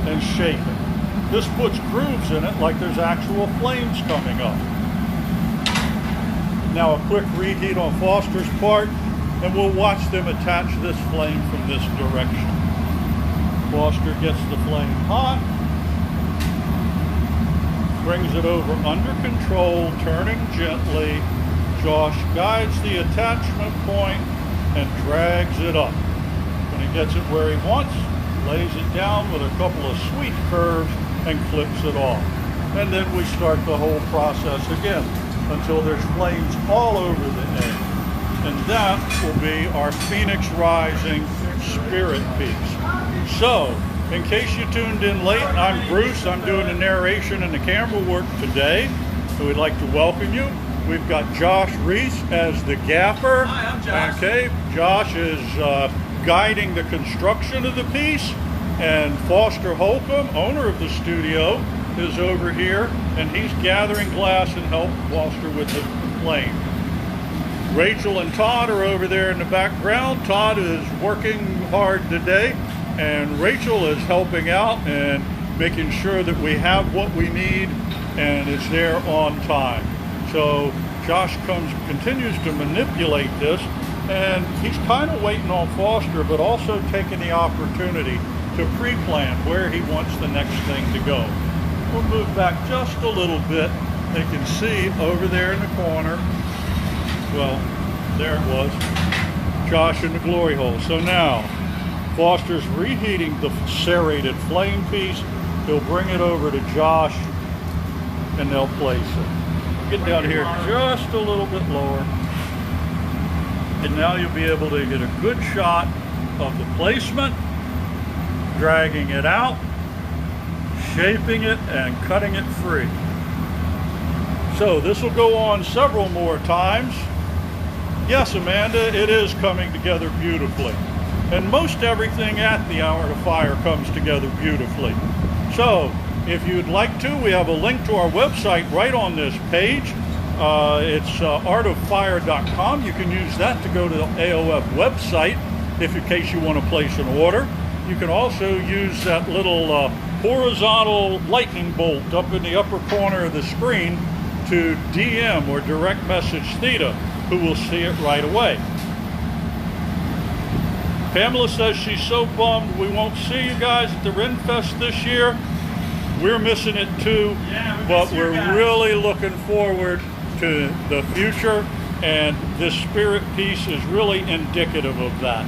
and shake it. This puts grooves in it like there's actual flames coming up. Now a quick reheat on Foster's part, and we'll watch them attach this flame from this direction. Foster gets the flame hot, brings it over under control, turning gently. Josh guides the attachment point and drags it up. When he gets it where he wants, lays it down with a couple of sweet curves and clips it off. And then we start the whole process again until there's flames all over the egg. And that will be our Phoenix Rising spirit piece. So, in case you tuned in late, I'm Bruce. I'm doing the narration and the camera work today. So we'd like to welcome you. We've got Josh Reese as the gaffer. Hi, I'm Josh. Okay, Josh is guiding the construction of the piece. And Foster Holcomb, owner of the studio, is over here, and he's gathering glass and help Foster with the flame. Rachel and Todd are over there in the background. Todd is working hard today, and Rachel is helping out and making sure that we have what we need and it's there on time. So Josh continues to manipulate this, and he's kind of waiting on Foster, but also taking the opportunity to pre-plan where he wants the next thing to go. We'll move back just a little bit. You can see over there in the corner, well, there it was, Josh in the glory hole. So now, Foster's reheating the serrated flame piece. He'll bring it over to Josh, and they'll place it. Get down here just a little bit lower. And now you'll be able to get a good shot of the placement, dragging it out, shaping it, and cutting it free. So this will go on several more times. Yes, Amanda, it is coming together beautifully. And most everything at the Hour to Fire comes together beautifully. So if you'd like to, we have a link to our website right on this page. It's artoffire.com. You can use that to go to the AOF website if in case you want to place an order. You can also use that little horizontal lightning bolt up in the upper corner of the screen to DM or direct message Theta, who will see it right away. Pamela says she's so bummed we won't see you guys at the Renfest this year. We're missing it too, but we're really looking forward to the future, and this spirit piece is really indicative of that.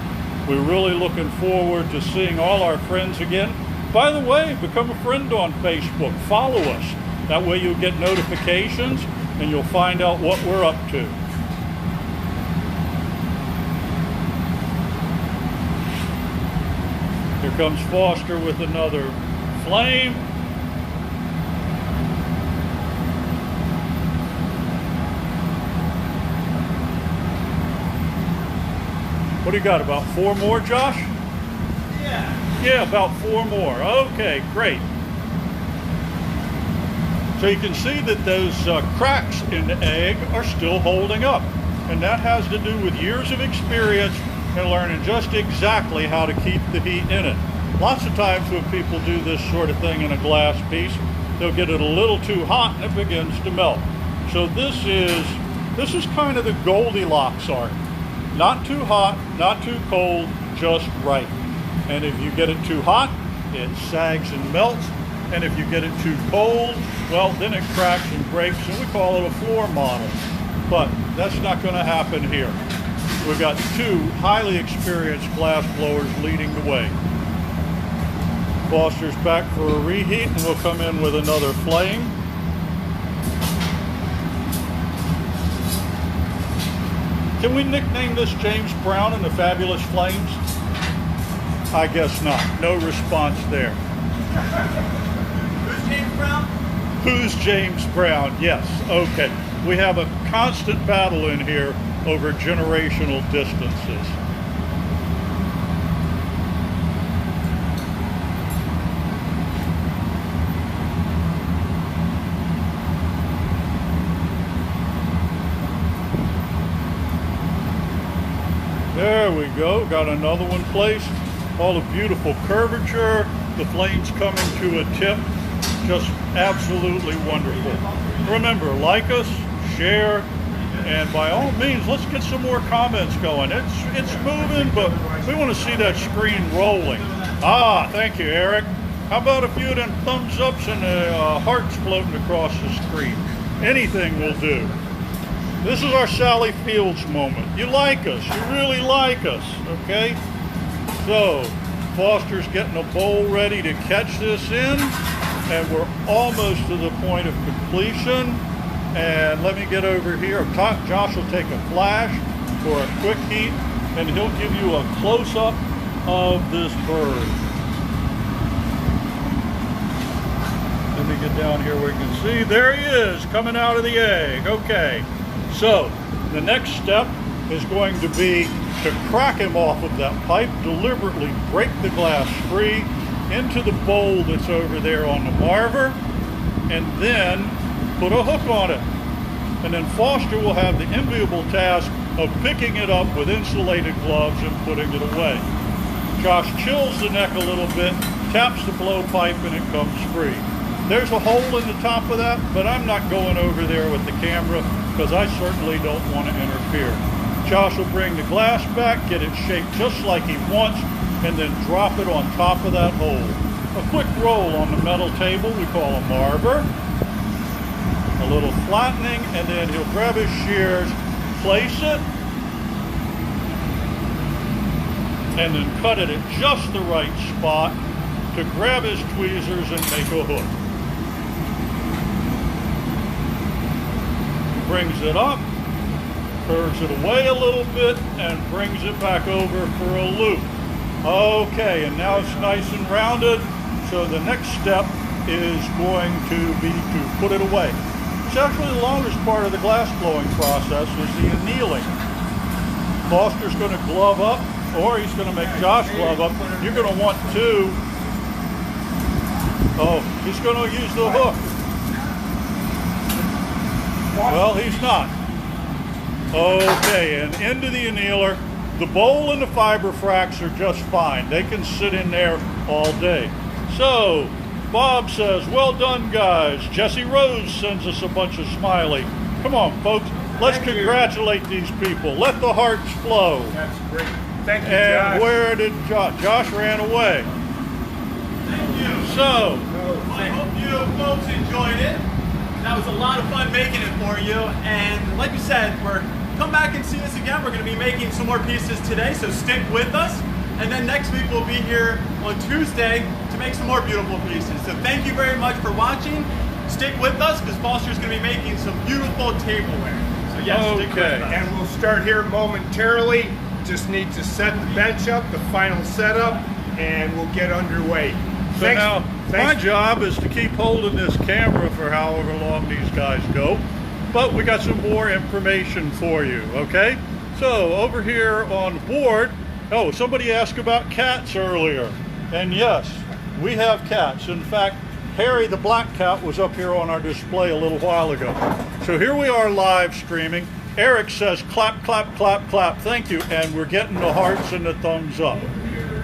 We're really looking forward to seeing all our friends again. By the way, become a friend on Facebook. Follow us. That way you'll get notifications and you'll find out what we're up to. Here comes Foster with another flame. What do you got, about 4 more, Josh? Yeah, about 4 more. Okay, great. So you can see that those cracks in the egg are still holding up. And that has to do with years of experience and learning just exactly how to keep the heat in it. Lots of times when people do this sort of thing in a glass piece, they'll get it a little too hot and it begins to melt. So this is kind of the Goldilocks art. Not too hot, not too cold, just right. And if you get it too hot, it sags and melts. And if you get it too cold, well, then it cracks and breaks, and we call it a floor model. But that's not going to happen here. We've got 2 highly experienced glass blowers leading the way. Foster's back for a reheat, and we'll come in with another flame. Can we nickname this James Brown and the Fabulous Flames? I guess not. No response there. Who's James Brown? Who's James Brown? Yes. Okay. We have a constant battle in here over generational distances. There we go, got another one placed. All the beautiful curvature, the flames coming to a tip, just absolutely wonderful. Remember, like us, share, and by all means, let's get some more comments going. It's moving, but we want to see that screen rolling. Ah, thank you, Eric. How about a few of them thumbs ups and hearts floating across the screen? Anything will do. This is our Sally Fields moment. You like us. You really like us, okay? So Foster's getting a bowl ready to catch this in, and we're almost to the point of completion. And let me get over here. Josh will take a flash for a quick heat, and he'll give you a close-up of this bird. Let me get down here where you can see. There he is, coming out of the egg. Okay, so the next step is going to be to crack him off of that pipe, deliberately break the glass free into the bowl that's over there on the marver, and then put a hook on it. And then Foster will have the enviable task of picking it up with insulated gloves and putting it away. Josh chills the neck a little bit, taps the blowpipe, and it comes free. There's a hole in the top of that, but I'm not going over there with the camera because I certainly don't want to interfere. Josh will bring the glass back, get it shaped just like he wants, and then drop it on top of that hole. A quick roll on the metal table we call a marver. A little flattening, and then he'll grab his shears, place it, and then cut it at just the right spot to grab his tweezers and make a hook. Brings it up, curves it away a little bit, and brings it back over for a loop. Okay, and now it's nice and rounded, so the next step is going to be to put it away. It's actually the longest part of the glass blowing process is the annealing. Foster's going to glove up, or he's going to make Josh glove up. You're going to want to, he's going to use the hook. Well, he's not. Okay, and into the annealer. The bowl and the fiber fracks are just fine. They can sit in there all day. So, Bob says, well done, guys. Jesse Rose sends us a bunch of smiley. Come on, folks. Let's congratulate these people. Let the hearts flow. That's great. Thank you, and Josh. Where did Josh? Josh ran away. Thank you. So, I hope you folks enjoyed it. That was a lot of fun making it for you. And like you said, come back and see us again. We're going to be making some more pieces today, so stick with us. And then next week we'll be here on Tuesday to make some more beautiful pieces. So thank you very much for watching. Stick with us because Foster's going to be making some beautiful tableware. So yes, stick with us. And we'll start here momentarily. Just need to set the bench up, the final setup, and we'll get underway. So now, my job is to keep holding this camera for however long these guys go. But we got some more information for you, okay? So over here on board, somebody asked about cats earlier. And yes, we have cats. In fact, Harry the black cat was up here on our display a little while ago. So here we are live streaming. Eric says clap, clap, clap, clap. Thank you. And we're getting the hearts and the thumbs up.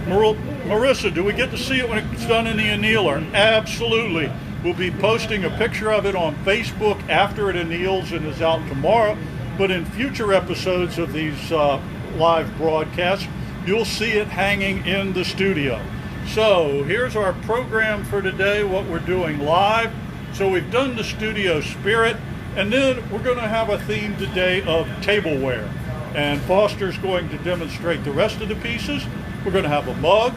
Marissa, do we get to see it when it's done in the annealer? Absolutely. We'll be posting a picture of it on Facebook after it anneals and is out tomorrow. But in future episodes of these live broadcasts, you'll see it hanging in the studio. So here's our program for today, what we're doing live. So we've done the studio spirit, and then we're going to have a theme today of tableware. And Foster's going to demonstrate the rest of the pieces. We're going to have a mug,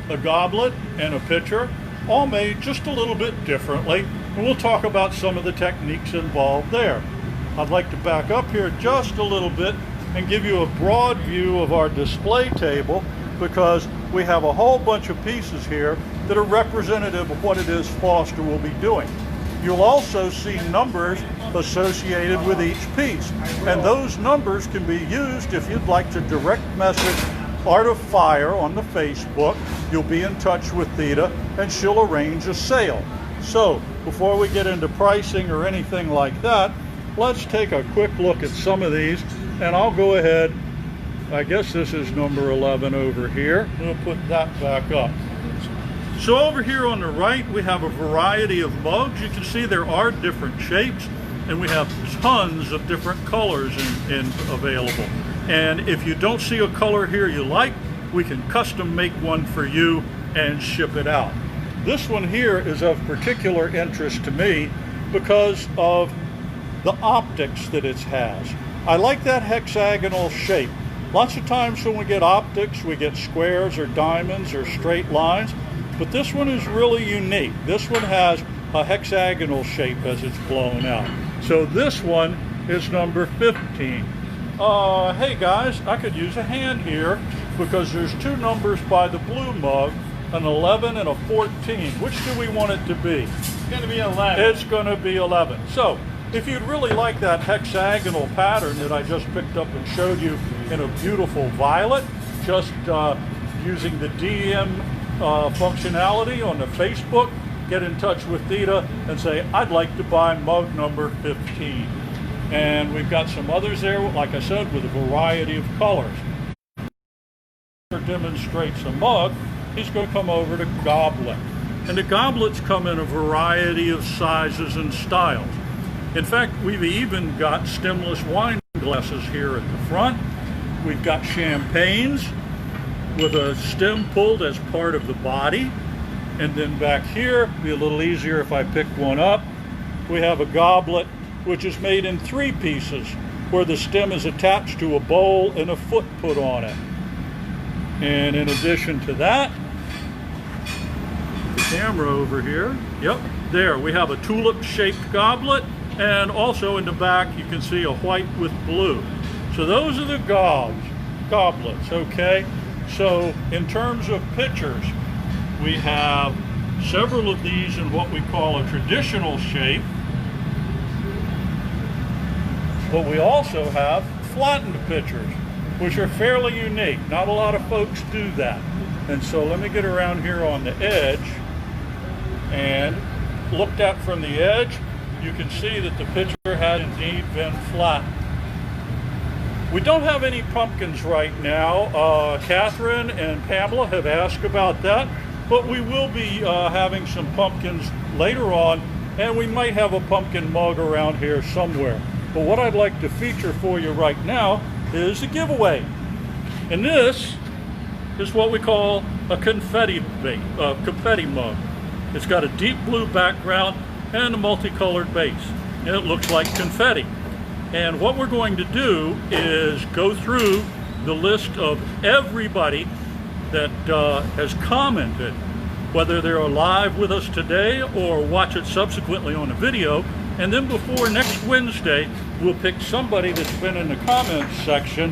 a goblet, and a pitcher, all made just a little bit differently. And we'll talk about some of the techniques involved there. I'd like to back up here just a little bit and give you a broad view of our display table, because we have a whole bunch of pieces here that are representative of what it is Foster will be doing. You'll also see numbers associated with each piece, and those numbers can be used if you'd like to direct message Art of Fire on the Facebook. You'll be in touch with Theta and she'll arrange a sale. So before we get into pricing or anything like that, let's take a quick look at some of these, and I'll go ahead. I guess this is number 11 over here. We'll put that back up. So over here on the right, we have a variety of mugs. You can see there are different shapes, and we have tons of different colors available. And if you don't see a color here you like, we can custom make one for you and ship it out. This one here is of particular interest to me because of the optics that it has. I like that hexagonal shape. Lots of times when we get optics, we get squares or diamonds or straight lines, but this one is really unique. This one has a hexagonal shape as it's blown out. So this one is number 15. Hey guys, I could use a hand here because there's two numbers by the blue mug, an 11 and a 14. Which do we want it to be? It's going to be 11. It's going to be 11. So if you'd really like that hexagonal pattern that I just picked up and showed you in a beautiful violet, just using the DM functionality on the Facebook, get in touch with Theta and say, I'd like to buy mug number 15. And we've got some others there, like I said, with a variety of colors. Demonstrates a mug, he's going to come over to goblet. And the goblets come in a variety of sizes and styles. In fact, we've even got stemless wine glasses here at the front. We've got champagnes with a stem pulled as part of the body. And then back here, be a little easier if I pick one up, we have a goblet which is made in 3 pieces, where the stem is attached to a bowl and a foot put on it. And in addition to that, the camera over here, yep, there we have a tulip-shaped goblet, and also in the back you can see a white with blue. So those are the goblets, okay? So in terms of pitchers, we have several of these in what we call a traditional shape, but we also have flattened pitchers, which are fairly unique. Not a lot of folks do that. And so let me get around here on the edge, and looked at from the edge, you can see that the pitcher has indeed been flattened. We don't have any pumpkins right now. Catherine and Pamela have asked about that, but we will be having some pumpkins later on, and we might have a pumpkin mug around here somewhere. But what I'd like to feature for you right now is a giveaway. And this is what we call a confetti mug. It's got a deep blue background and a multicolored base, and it looks like confetti. And what we're going to do is go through the list of everybody that has commented, whether they're live with us today or watch it subsequently on a video. And then before next Wednesday, we'll pick somebody that's been in the comments section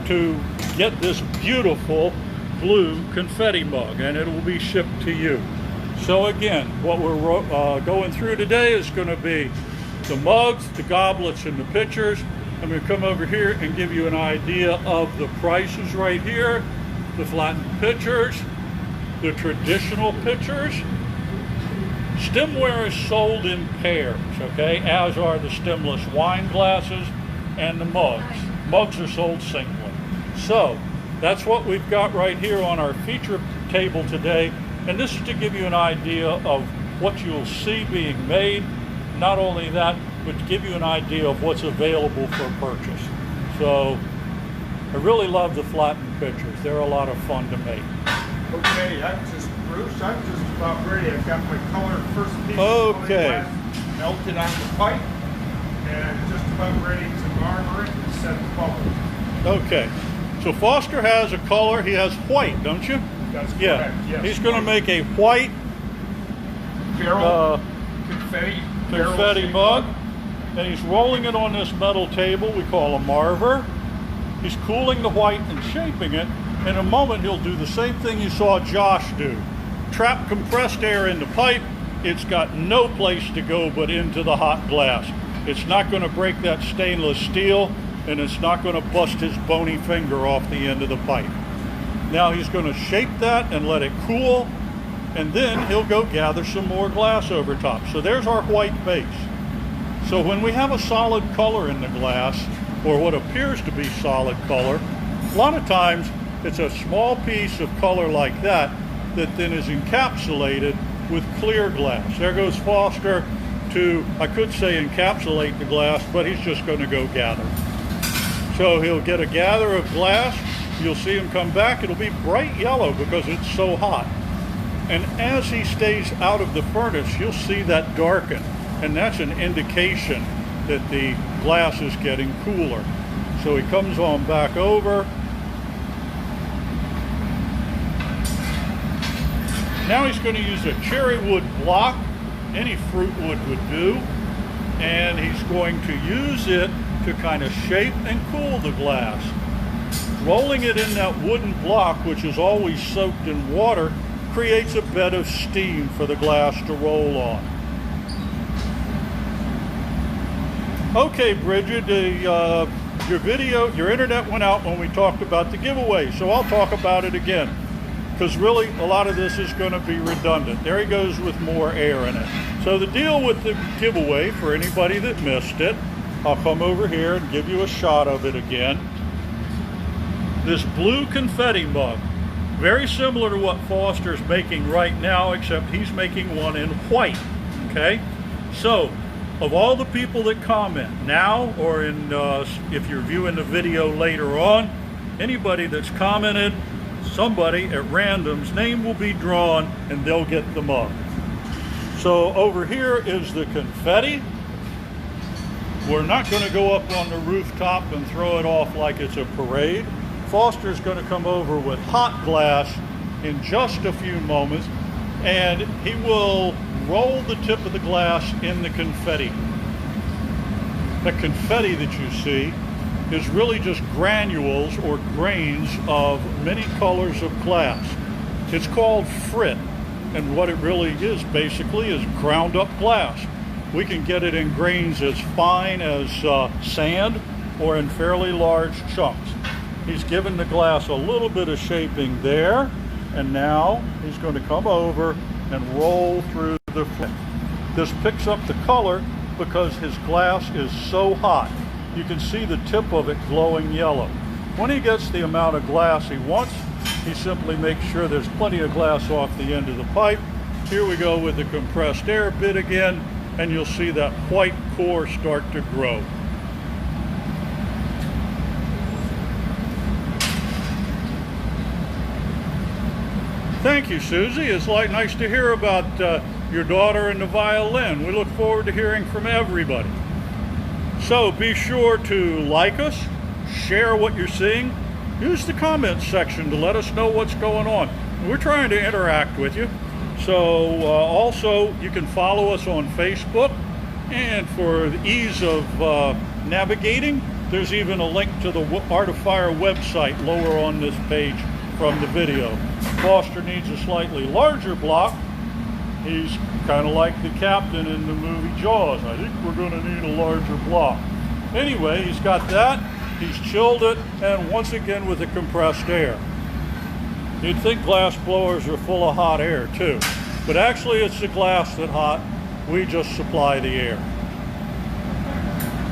to get this beautiful blue confetti mug, and it will be shipped to you. So again, what we're going through today is going to be the mugs, the goblets, and the pitchers. I'm going to come over here and give you an idea of the prices right here, the flattened pitchers, the traditional pitchers. Stemware is sold in pairs, okay, as are the stemless wine glasses and the mugs. Mugs are sold singly. So that's what we've got right here on our feature table today, and this is to give you an idea of what you'll see being made. Not only that, but to give you an idea of what's available for purchase. So I really love the flattened pitchers. They're a lot of fun to make. Okay, Bruce, I'm just about ready. I've got my color first piece Okay. of glass melted on the pipe, and just about ready to garner it and set the bubbles. Okay, so Foster has a color. He has white, don't you? That's correct, Yeah. yes. He's going to make a white Barrel confetti mug, and he's rolling it on this metal table we call a marver. He's cooling the white and shaping it. In a moment, he'll do the same thing you saw Josh do. Trap compressed air in the pipe. It's got no place to go but into the hot glass. It's not going to break that stainless steel, and it's not going to bust his bony finger off the end of the pipe. Now he's going to shape that and let it cool, and then he'll go gather some more glass over top. So there's our white base. So when we have a solid color in the glass, or what appears to be solid color, a lot of times it's a small piece of color like that that then is encapsulated with clear glass. There goes Foster to, I could say encapsulate the glass, but he's just going to go gather. So he'll get a gather of glass. You'll see him come back. It'll be bright yellow because it's so hot. And as he stays out of the furnace, you'll see that darken. And that's an indication that the glass is getting cooler. So he comes on back over, Now he's going to use a cherry wood block, any fruit wood would do, and he's going to use it to kind of shape and cool the glass. Rolling it in that wooden block, which is always soaked in water, creates a bed of steam for the glass to roll on. Okay, Bridget, your internet went out when we talked about the giveaway, so I'll talk about it again, because really a lot of this is going to be redundant. There he goes with more air in it. So the deal with the giveaway, for anybody that missed it, I'll come over here and give you a shot of it again. This blue confetti mug, very similar to what Foster's making right now, except he's making one in white, okay? So, of all the people that comment now, or if you're viewing the video later on, anybody that's commented, somebody at random's name will be drawn and they'll get the mug. So over here is the confetti. We're not going to go up on the rooftop and throw it off like it's a parade. Foster's going to come over with hot glass in just a few moments, and he will roll the tip of the glass in the confetti. The confetti that you see is really just granules or grains of many colors of glass. It's called frit, and what it really is basically is ground up glass. We can get it in grains as fine as sand or in fairly large chunks. He's given the glass a little bit of shaping there, and now he's going to come over and roll through the frit. This picks up the color because his glass is so hot. You can see the tip of it glowing yellow. When he gets the amount of glass he wants, he simply makes sure there's plenty of glass off the end of the pipe. Here we go with the compressed air bit again, and you'll see that white core start to grow. Thank you, Susie. It's nice to hear about your daughter and the violin. We look forward to hearing from everybody. So be sure to like us, share what you're seeing, use the comments section to let us know what's going on. We're trying to interact with you. So also you can follow us on Facebook, and for the ease of navigating, there's even a link to the Art of Fire website lower on this page from the video. Foster needs a slightly larger block. He's kind of like the captain in the movie Jaws. I think we're going to need a larger block. Anyway, he's got that. He's chilled it, and once again with the compressed air. You'd think glass blowers are full of hot air too, but actually it's the glass that's hot. We just supply the air.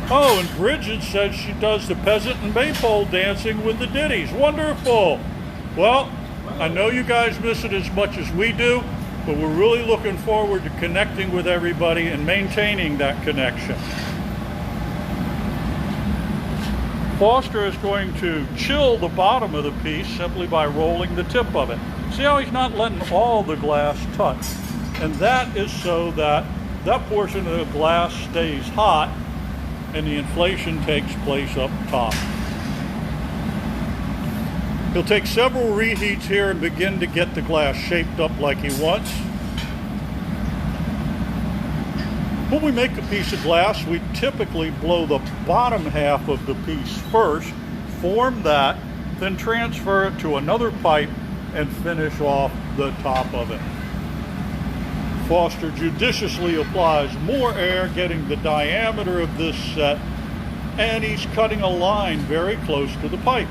Oh, and Bridget said she does the peasant and maypole dancing with the ditties. Wonderful. Well, I know you guys miss it as much as we do, but we're really looking forward to connecting with everybody and maintaining that connection. Foster is going to chill the bottom of the piece simply by rolling the tip of it. See how he's not letting all the glass touch? And that is so that that portion of the glass stays hot and the inflation takes place up top. He'll take several reheats here and begin to get the glass shaped up like he wants. When we make a piece of glass, we typically blow the bottom half of the piece first, form that, then transfer it to another pipe and finish off the top of it. Foster judiciously applies more air, getting the diameter of this set, and he's cutting a line very close to the pipe,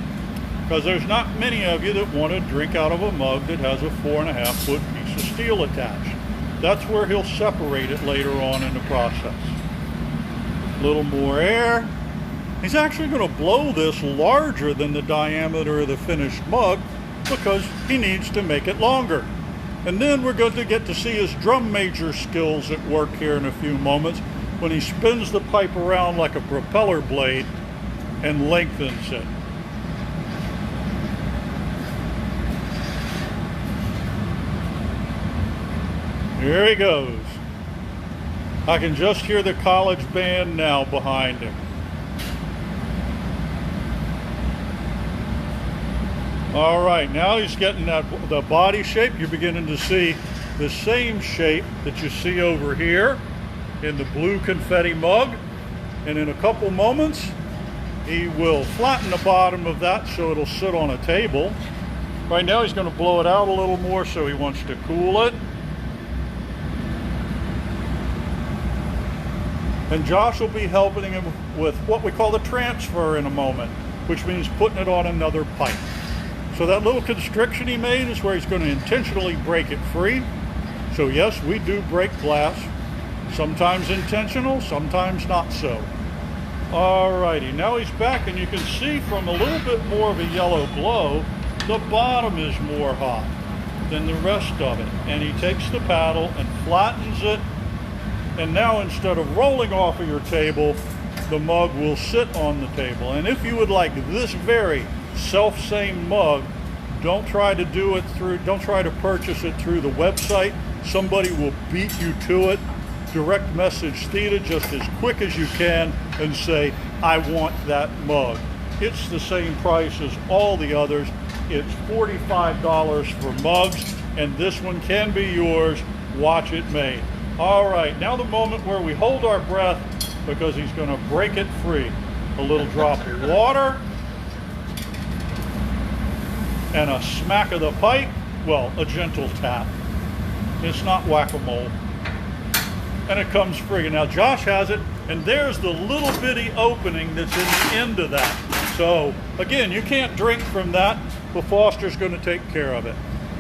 because there's not many of you that want to drink out of a mug that has a 4.5 foot piece of steel attached. That's where he'll separate it later on in the process. A little more air. He's actually going to blow this larger than the diameter of the finished mug because he needs to make it longer. And then we're going to get to see his drum major skills at work here in a few moments when he spins the pipe around like a propeller blade and lengthens it. Here he goes. I can just hear the college band now behind him. All right, now he's getting the body shape. You're beginning to see the same shape that you see over here in the blue confetti mug. And in a couple moments, he will flatten the bottom of that so it'll sit on a table. Right now he's going to blow it out a little more, so he wants to cool it. And Josh will be helping him with what we call the transfer in a moment, which means putting it on another pipe. So that little constriction he made is where he's going to intentionally break it free. So yes, we do break glass. Sometimes intentional, sometimes not so. Alrighty, now he's back, and you can see from a little bit more of a yellow glow, the bottom is more hot than the rest of it. And he takes the paddle and flattens it. And now instead of rolling off of your table, the mug will sit on the table. And if you would like this very self-same mug, don't try to purchase it through the website. Somebody will beat you to it. Direct message Theta just as quick as you can and say, I want that mug. It's the same price as all the others. It's $45 for mugs, and this one can be yours. Watch it made. All right, now the moment where we hold our breath because he's going to break it free. A little drop of water and a smack of the pipe. Well, a gentle tap. It's not whack-a-mole. And it comes free. Now Josh has it, and there's the little bitty opening that's in the end of that. So again, you can't drink from that, but Foster's going to take care of it.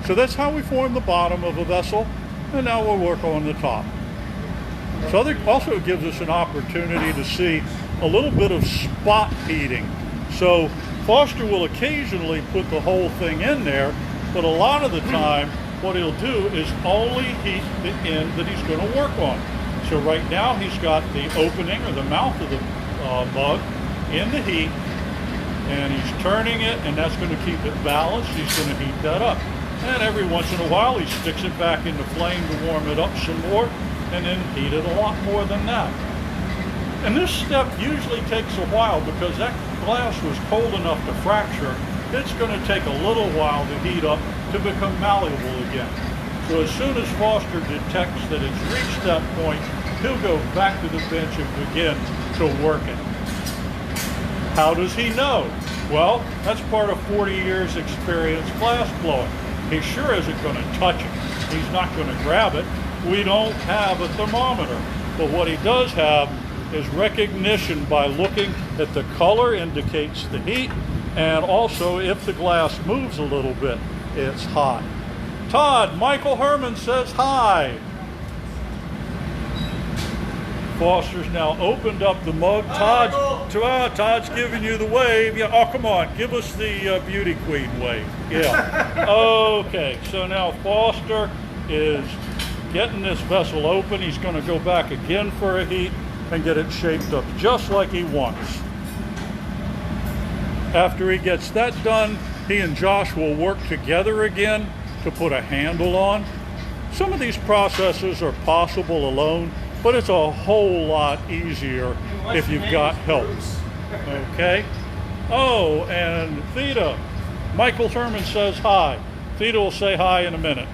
So that's how we form the bottom of a vessel, and now we'll work on the top. So it also gives us an opportunity to see a little bit of spot heating. So Foster will occasionally put the whole thing in there, but a lot of the time what he'll do is only heat the end that he's going to work on. So right now he's got the opening or the mouth of the mug in the heat, and he's turning it, and that's going to keep it balanced. He's going to heat that up. And every once in a while he sticks it back in the flame to warm it up some more, and then heat it a lot more than that. And this step usually takes a while because that glass was cold enough to fracture. It's going to take a little while to heat up to become malleable again. So as soon as Foster detects that it's reached that point, he'll go back to the bench and begin to work it. How does he know? Well, that's part of 40 years experience glass blowing. He sure isn't going to touch it. He's not going to grab it. We don't have a thermometer. But what he does have is recognition by looking at the color indicates the heat, and also if the glass moves a little bit, it's hot. Todd, Michael Herman says hi. Foster's now opened up the mug. Todd's giving you the wave. Yeah, oh, come on, give us the beauty queen wave. Yeah. Okay, so now Foster is getting this vessel open. He's going to go back again for a heat and get it shaped up just like he wants. After he gets that done, he and Josh will work together again to put a handle on. Some of these processes are possible alone, but it's a whole lot easier if you've got help. Okay? Oh, and Theta. Michael Thurman says hi. Theta will say hi in a minute.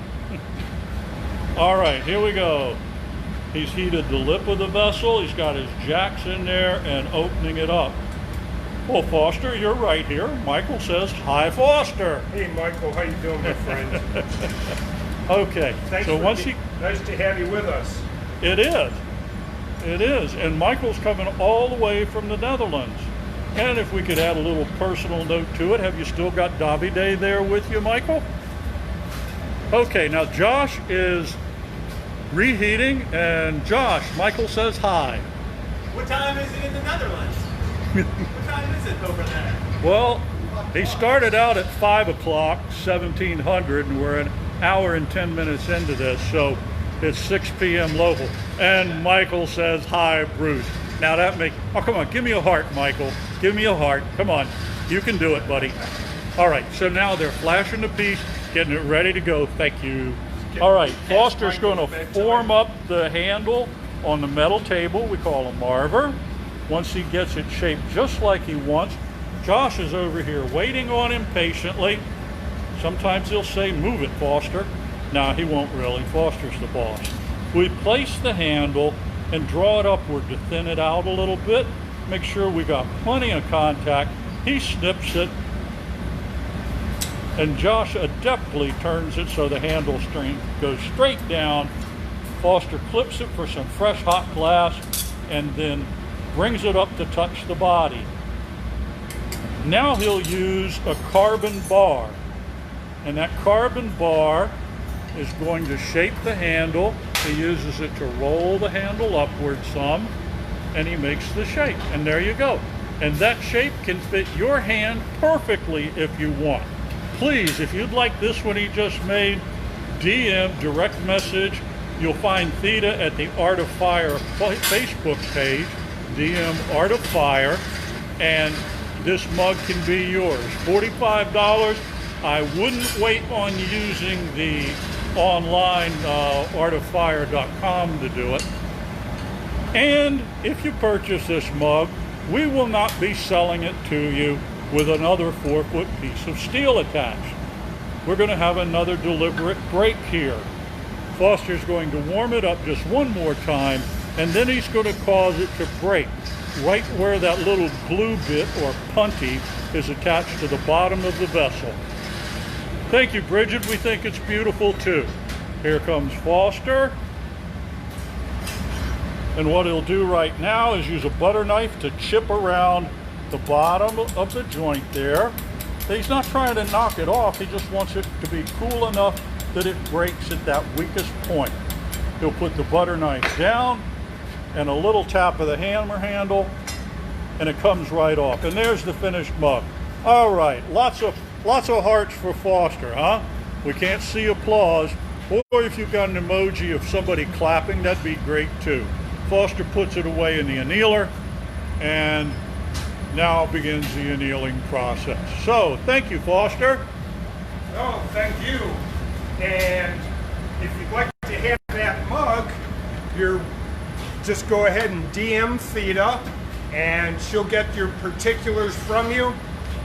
All right, here we go. He's heated the lip of the vessel. He's got his jacks in there and opening it up. Well, Foster, you're right here. Michael says, hi, Foster. Hey, Michael, how you doing, my friend? Okay. Thanks so nice to have you with us. It is. It is. And Michael's coming all the way from the Netherlands. And if we could add a little personal note to it, have you still got Davide there with you, Michael? Okay, now Josh is reheating, and Josh, Michael says hi. What time is it in the Netherlands? What time is it over there? Well, he started out at 5 o'clock, 1700, and we're an hour and 10 minutes into this, so it's 6 p.m. local. And Michael says, hi, Bruce. Now that makes, oh, come on, give me a heart, Michael. Give me a heart. Come on, you can do it, buddy. All right, so now they're flashing the piece, getting it ready to go. Thank you. All right, Foster's going to form up the handle on the metal table. We call a marver. Once he gets it shaped just like he wants, Josh is over here waiting on him patiently. Sometimes he'll say, move it, Foster. Now he won't really. Foster's the boss. We place the handle and draw it upward to thin it out a little bit. Make sure we got plenty of contact. He snips it, and Josh adeptly turns it so the handle string goes straight down. Foster clips it for some fresh hot glass and then brings it up to touch the body. Now he'll use a carbon bar, and that carbon bar is going to shape the handle. He uses it to roll the handle upward some, and he makes the shape, and there you go. And that shape can fit your hand perfectly if you want. Please, if you'd like this one he just made, DM, direct message. You'll find Theta at the Art of Fire Facebook page, DM Art of Fire, and this mug can be yours. $45. I wouldn't wait on using the online artoffire.com to do it. And if you purchase this mug, we will not be selling it to you with another 4-foot piece of steel attached. We're going to have another deliberate break here. Foster's going to warm it up just one more time, and then he's going to cause it to break right where that little glue bit or punty is attached to the bottom of the vessel. Thank you, Bridget. We think it's beautiful too. Here comes Foster. And what he'll do right now is use a butter knife to chip around the bottom of the joint there. He's not trying to knock it off. He just wants it to be cool enough that it breaks at that weakest point. He'll put the butter knife down and a little tap of the hammer handle, and it comes right off. And there's the finished mug. All right, lots of hearts for Foster, huh? We can't see applause, or if you've got an emoji of somebody clapping, that'd be great too. Foster puts it away in the annealer, and now begins the annealing process. So, thank you, Foster. Oh, thank you. And if you'd like to have that mug, just go ahead and DM Theta, and she'll get your particulars from you.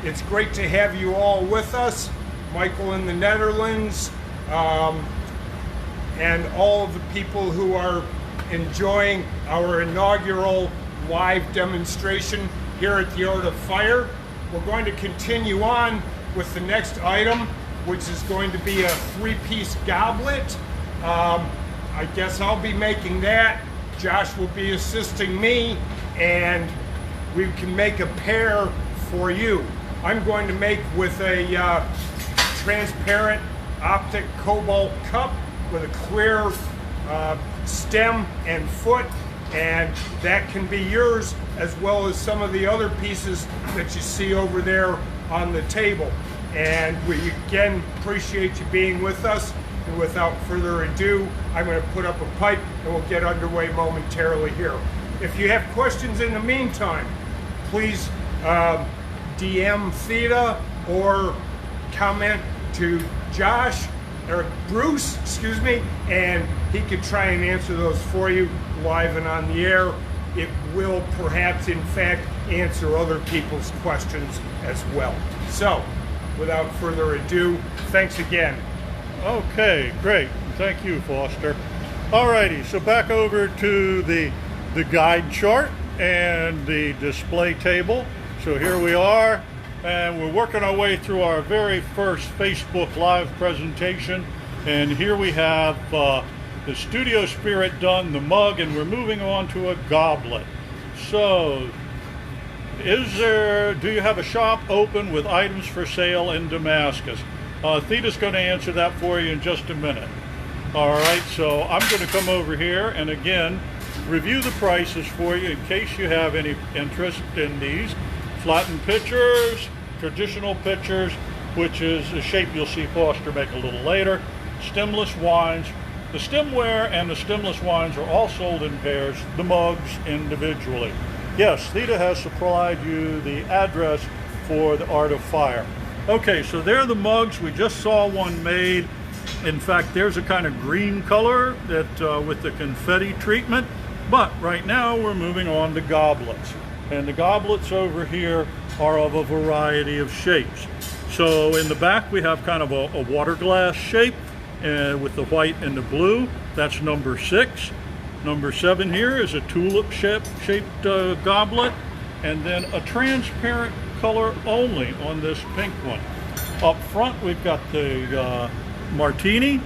It's great to have you all with us. Michael in the Netherlands, and all of the people who are enjoying our inaugural live demonstration here at the Art of Fire. We're going to continue on with the next item, which is going to be a 3-piece goblet. I guess I'll be making that. Josh will be assisting me, and we can make a pair for you. I'm going to make with a transparent optic cobalt cup with a clear stem and foot, and that can be yours, as well as some of the other pieces that you see over there on the table. And we again appreciate you being with us. And without further ado, I'm going to put up a pipe and we'll get underway momentarily here. If you have questions in the meantime, please DM Theta or comment to Josh or Bruce, and he could try and answer those for you live and on the air. It will perhaps, in fact, answer other people's questions as well. So, without further ado, thanks again. Okay, great. Thank you, Foster. Alrighty, so back over to the guide chart and the display table. So here we are, and we're working our way through our very first Facebook Live presentation. And here we have the Studio Spirit done, the mug, and we're moving on to a goblet. So, do you have a shop open with items for sale in Damascus? Theta's going to answer that for you in just a minute. All right, so I'm going to come over here and again review the prices for you in case you have any interest in these. Flattened pitchers, traditional pitchers, which is a shape you'll see Foster make a little later. Stemless wines. The stemware and the stemless wines are all sold in pairs, the mugs individually. Yes, Theta has supplied you the address for the Art of Fire. Okay, so there are the mugs. We just saw one made. In fact, there's a kind of green color that with the confetti treatment. But right now we're moving on to goblets. And the goblets over here are of a variety of shapes. So in the back we have kind of a water glass shape with the white and the blue. That's number 6. Number 7 here is a tulip shaped goblet, and then a transparent color only on this pink one. Up front we've got the martini,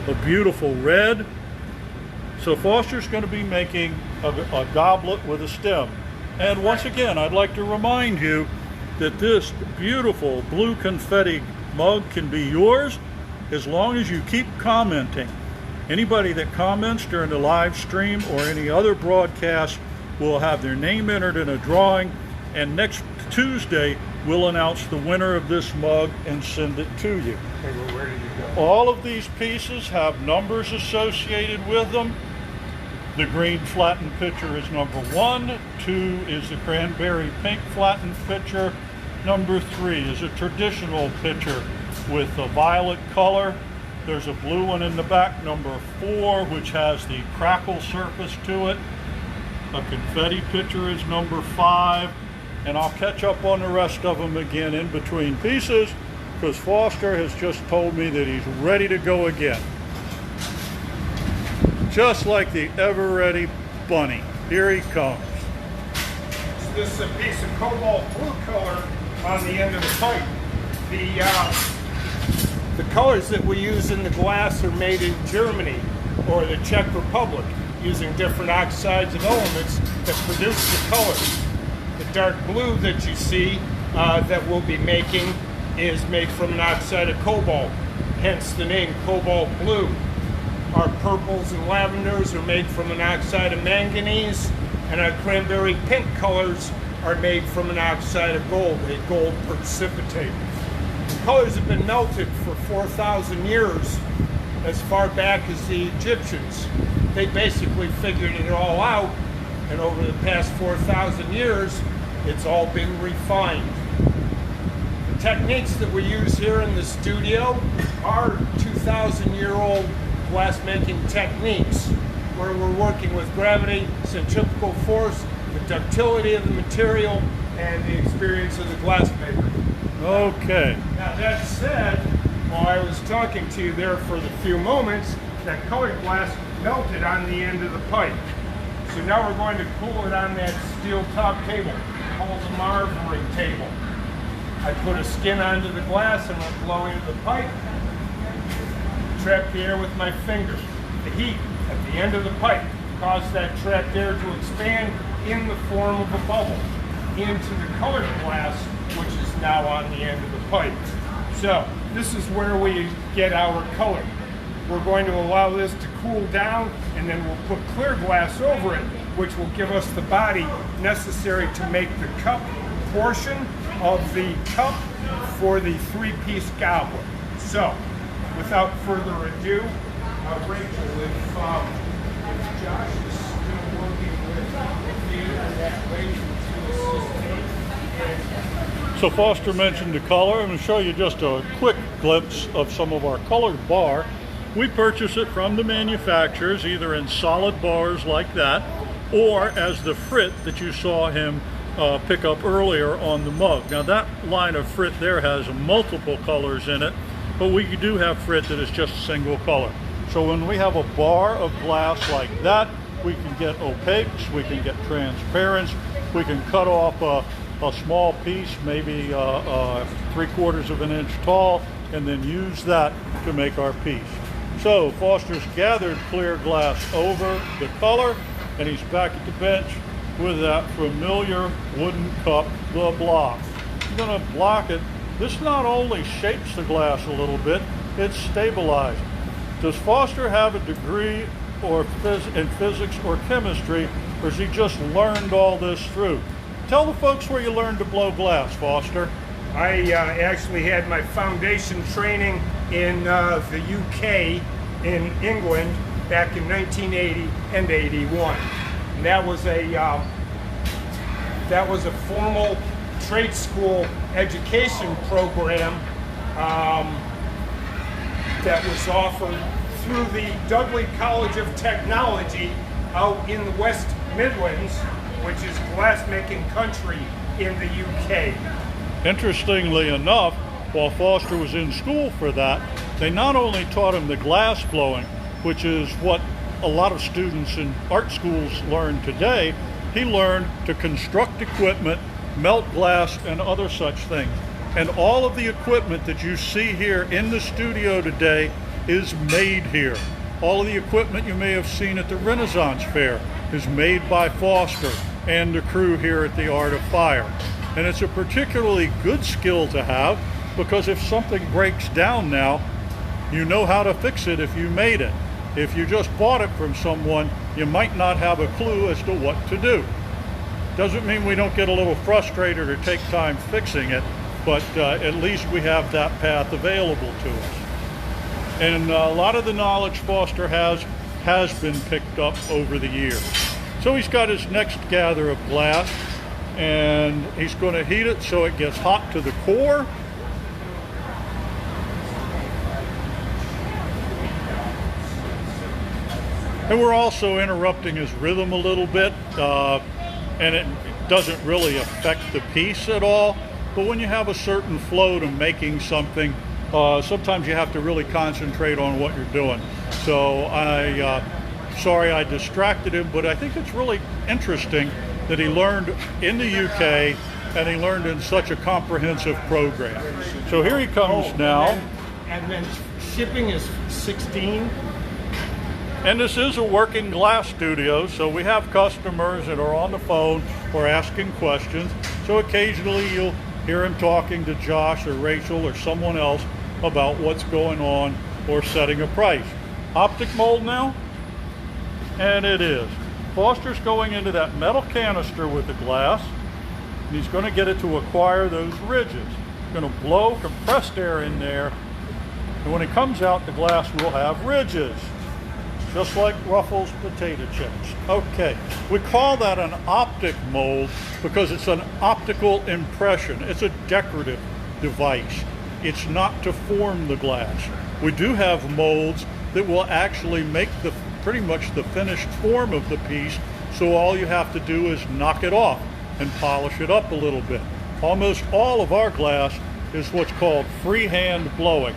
a beautiful red. So Foster's going to be making a goblet with a stem. And once again, I'd like to remind you that this beautiful blue confetti mug can be yours as long as you keep commenting. Anybody that comments during the live stream or any other broadcast will have their name entered in a drawing, and next Tuesday we'll announce the winner of this mug and send it to you. Okay, well, where did you go? All of these pieces have numbers associated with them. The green flattened pitcher is number 1. 2 is the cranberry pink flattened pitcher. Number 3 is a traditional pitcher with a violet color. There's a blue one in the back, number 4, which has the crackle surface to it. A confetti pitcher is number 5. And I'll catch up on the rest of them again in between pieces, because Foster has just told me that he's ready to go again. Just like the ever-ready bunny. Here he comes. This is a piece of cobalt blue color on the end of the pipe. The colors that we use in the glass are made in Germany or the Czech Republic, using different oxides of elements that produce the colors. The dark blue that you see that we'll be making is made from an oxide of cobalt, hence the name cobalt blue. Our purples and lavenders are made from an oxide of manganese, and our cranberry pink colors are made from an oxide of gold, a gold precipitate. The colors have been melted for 4,000 years, as far back as the Egyptians. They basically figured it all out, and over the past 4,000 years, it's all been refined. The techniques that we use here in the studio are 2,000-year-old glass-making techniques, where we're working with gravity, centrifugal force, the ductility of the material, and the experience of the glass maker. Okay. Now that said, while I was talking to you there for the few moments, that colored glass melted on the end of the pipe. So now we're going to cool it on that steel top table, called the marveling table. I put a skin onto the glass and I'm blowing into the pipe. Trap the air with my finger. The heat at the end of the pipe caused that trapped air to expand in the form of a bubble into the colored glass, which is now on the end of the pipe. So this is where we get our color. We're going to allow this to cool down, and then we'll put clear glass over it, which will give us the body necessary to make the cup portion of the cup for the 3-piece goblet. So, without further ado, Rachel, if Josh is still working with you and that lady to assist me. So Foster mentioned the color. I'm going to show you just a quick glimpse of some of our colored bar. We purchase it from the manufacturers, either in solid bars like that, or as the frit that you saw him pick up earlier on the mug. Now that line of frit there has multiple colors in it, but we do have frit that is just a single color. So when we have a bar of glass like that, we can get opaques, we can get transparents, we can cut off a small piece, maybe 3/4 of an inch tall, and then use that to make our piece. So Foster's gathered clear glass over the color, and he's back at the bench with that familiar wooden cup, the block. I'm going to block it. This not only shapes the glass a little bit, it's stabilized. Does Foster have a degree in physics or chemistry, or has he just learned all this through? Tell the folks where you learned to blow glass, Foster. I actually had my foundation training in the UK, in England, back in 1980 and 81. And that was a formal trade school education program that was offered through the Dudley College of Technology out in the West Midlands, which is glass-making country in the UK. Interestingly enough, while Foster was in school for that, they not only taught him the glass blowing, which is what a lot of students in art schools learn today. He learned to construct equipment, melt glass, and other such things. And all of the equipment that you see here in the studio today is made here. All of the equipment you may have seen at the Renaissance Fair is made by Foster and the crew here at the Art of Fire. And it's a particularly good skill to have, because if something breaks down now, you know how to fix it if you made it. If you just bought it from someone, you might not have a clue as to what to do. Doesn't mean we don't get a little frustrated or take time fixing it, but at least we have that path available to us. And a lot of the knowledge Foster has been picked up over the years. So he's got his next gather of glass, and he's going to heat it so it gets hot to the core. And we're also interrupting his rhythm a little bit, and it doesn't really affect the piece at all. But when you have a certain flow to making something, sometimes you have to really concentrate on what you're doing. So sorry I distracted him, but I think it's really interesting that he learned in the UK and he learned in such a comprehensive program. So here he comes now. And then shipping is 16. And this is a working glass studio, so we have customers that are on the phone or asking questions. So occasionally you'll hear him talking to Josh or Rachel or someone else about what's going on or setting a price. Optic mold now? And it is. Foster's going into that metal canister with the glass, and he's going to get it to acquire those ridges. He's going to blow compressed air in there, and when it comes out, the glass will have ridges, just like Ruffles potato chips. Okay, we call that an optic mold because it's an optical impression. It's a decorative device. It's not to form the glass. We do have molds that will actually make pretty much the finished form of the piece, so all you have to do is knock it off and polish it up a little bit. Almost all of our glass is what's called freehand blowing.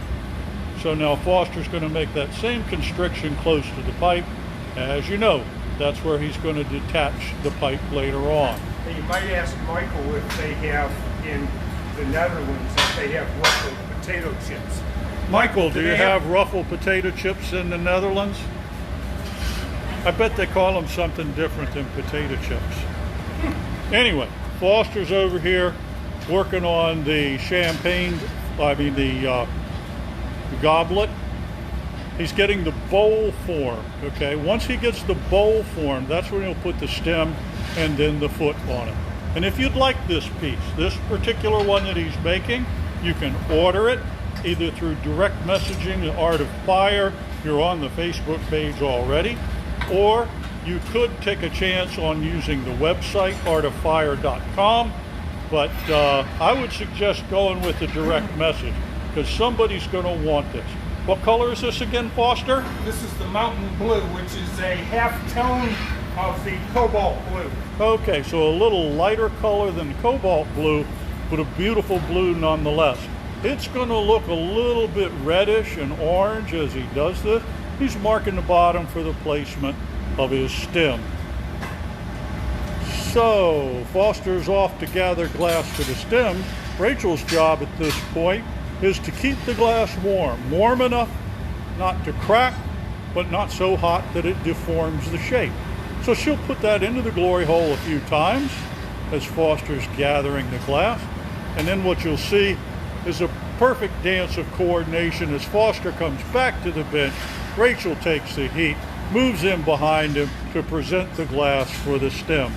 So now Foster's going to make that same constriction close to the pipe. As you know, that's where he's going to detach the pipe later on. And you might ask Michael if they have in the Netherlands, if they have ruffled potato chips. Michael, do you have ruffled potato chips in the Netherlands? I bet they call them something different than potato chips. Anyway, Foster's over here working on the the goblet. He's getting the bowl form, okay? Once he gets the bowl form, that's when he'll put the stem and then the foot on it. And if you'd like this piece, this particular one that he's making, you can order it either through direct messaging the Art of Fire. You're on the Facebook page already. Or you could take a chance on using the website, artoffire.com. But I would suggest going with the direct message, because somebody's going to want this. What color is this again, Foster? This is the mountain blue, which is a half tone of the cobalt blue. Okay, so a little lighter color than cobalt blue, but a beautiful blue nonetheless. It's going to look a little bit reddish and orange as he does this. He's marking the bottom for the placement of his stem. So Foster's off to gather glass for the stem. Rachel's job at this point is to keep the glass warm enough not to crack, but not so hot that it deforms the shape. So she'll put that into the glory hole a few times as Foster's gathering the glass. And then what you'll see is a perfect dance of coordination as Foster comes back to the bench. Rachel takes the heat, moves in behind him to present the glass for the stem.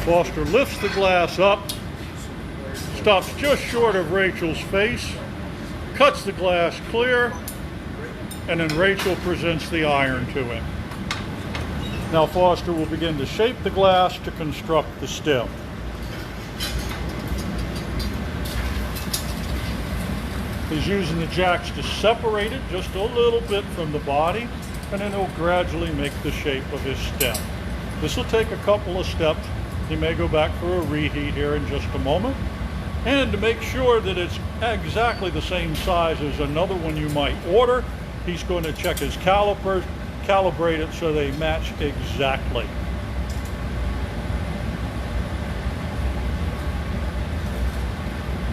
Foster lifts the glass up, stops just short of Rachel's face, cuts the glass clear, and then Rachel presents the iron to him. Now Foster will begin to shape the glass to construct the stem. He's using the jacks to separate it just a little bit from the body, and then he'll gradually make the shape of his stem. This will take a couple of steps. He may go back for a reheat here in just a moment. And to make sure that it's exactly the same size as another one you might order, he's going to check his calipers, calibrate it so they match exactly.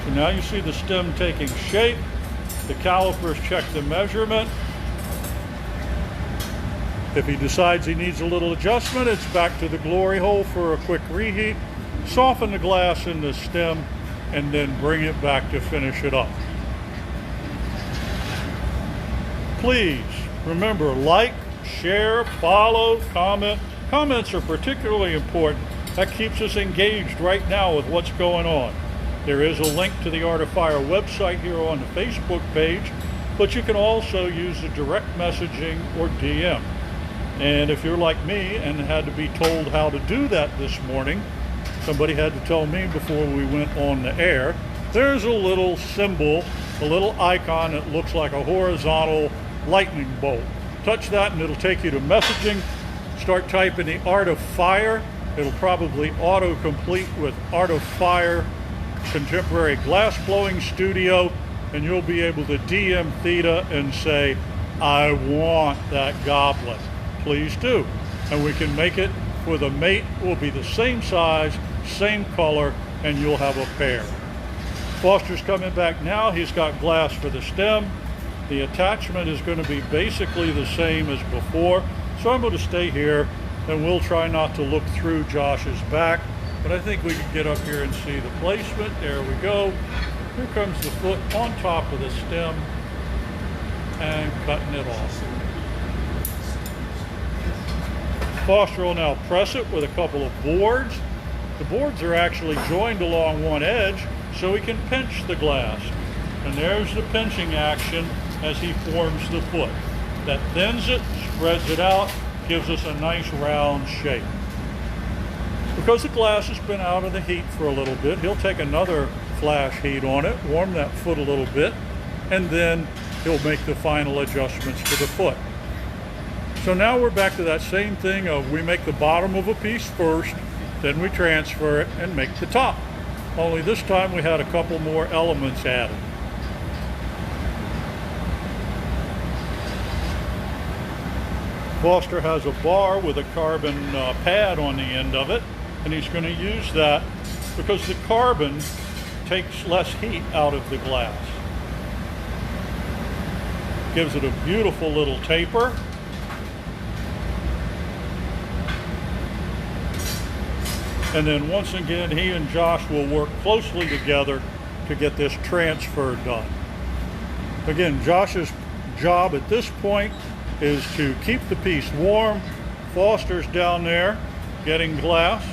So now you see the stem taking shape. The calipers check the measurement. If he decides he needs a little adjustment, it's back to the glory hole for a quick reheat. Soften the glass in the stem and then bring it back to finish it up. Please remember, like, share, follow, comment. Comments are particularly important. That keeps us engaged right now with what's going on. There is a link to the Art of Fire website here on the Facebook page, but you can also use the direct messaging or DM. And if you're like me and had to be told how to do that this morning, somebody had to tell me before we went on the air, there's a little symbol, a little icon that looks like a horizontal lightning bolt. Touch that and it'll take you to messaging. Start typing the Art of Fire. It'll probably auto-complete with Art of Fire Contemporary Glassblowing Studio, and you'll be able to DM Theta and say, I want that goblet. Please do. And we can make it for the mate. Will be the same size, same color, and you'll have a pair. Foster's coming back now. He's got glass for the stem. The attachment is going to be basically the same as before. So I'm going to stay here and we'll try not to look through Josh's back. But I think we can get up here and see the placement. There we go. Here comes the foot on top of the stem and cutting it off. Foster will now press it with a couple of boards. The boards are actually joined along one edge so he can pinch the glass. And there's the pinching action as he forms the foot. That thins it, spreads it out, gives us a nice round shape. Because the glass has been out of the heat for a little bit, he'll take another flash heat on it, warm that foot a little bit, and then he'll make the final adjustments to the foot. So now we're back to that same thing of we make the bottom of a piece first, then we transfer it and make the top. Only this time we had a couple more elements added. Foster has a bar with a carbon pad on the end of it, and he's going to use that because the carbon takes less heat out of the glass. Gives it a beautiful little taper. And then once again, he and Josh will work closely together to get this transfer done. Again, Josh's job at this point is to keep the piece warm. Foster's down there getting glass.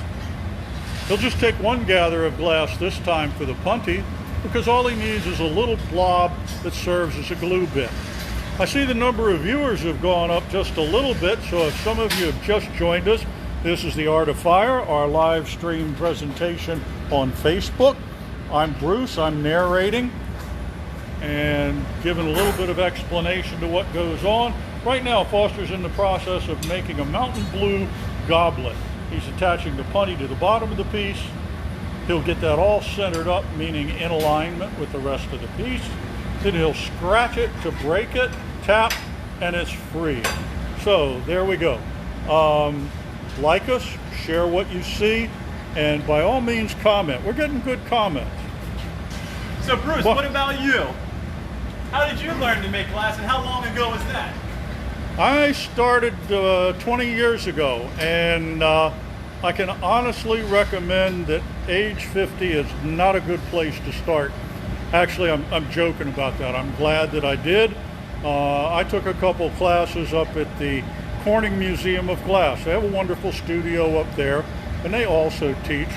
He'll just take one gather of glass this time for the punty because all he needs is a little blob that serves as a glue bit. I see the number of viewers have gone up just a little bit, so if some of you have just joined us, this is the Art of Fire, our live stream presentation on Facebook. I'm Bruce, I'm narrating and giving a little bit of explanation to what goes on. Right now, Foster's in the process of making a mountain blue goblet. He's attaching the punty to the bottom of the piece. He'll get that all centered up, meaning in alignment with the rest of the piece. Then he'll scratch it to break it, tap, and it's free. So there we go. Like us, share what you see, and by all means comment. We're getting good comments. So Bruce, what about you? How did you learn to make glass, and how long ago was that? I started 20 years ago, and I can honestly recommend that age 50 is not a good place to start. Actually, I'm joking about that. I'm glad that I did. I took a couple classes up at the Corning Museum of Glass. They have a wonderful studio up there, and they also teach.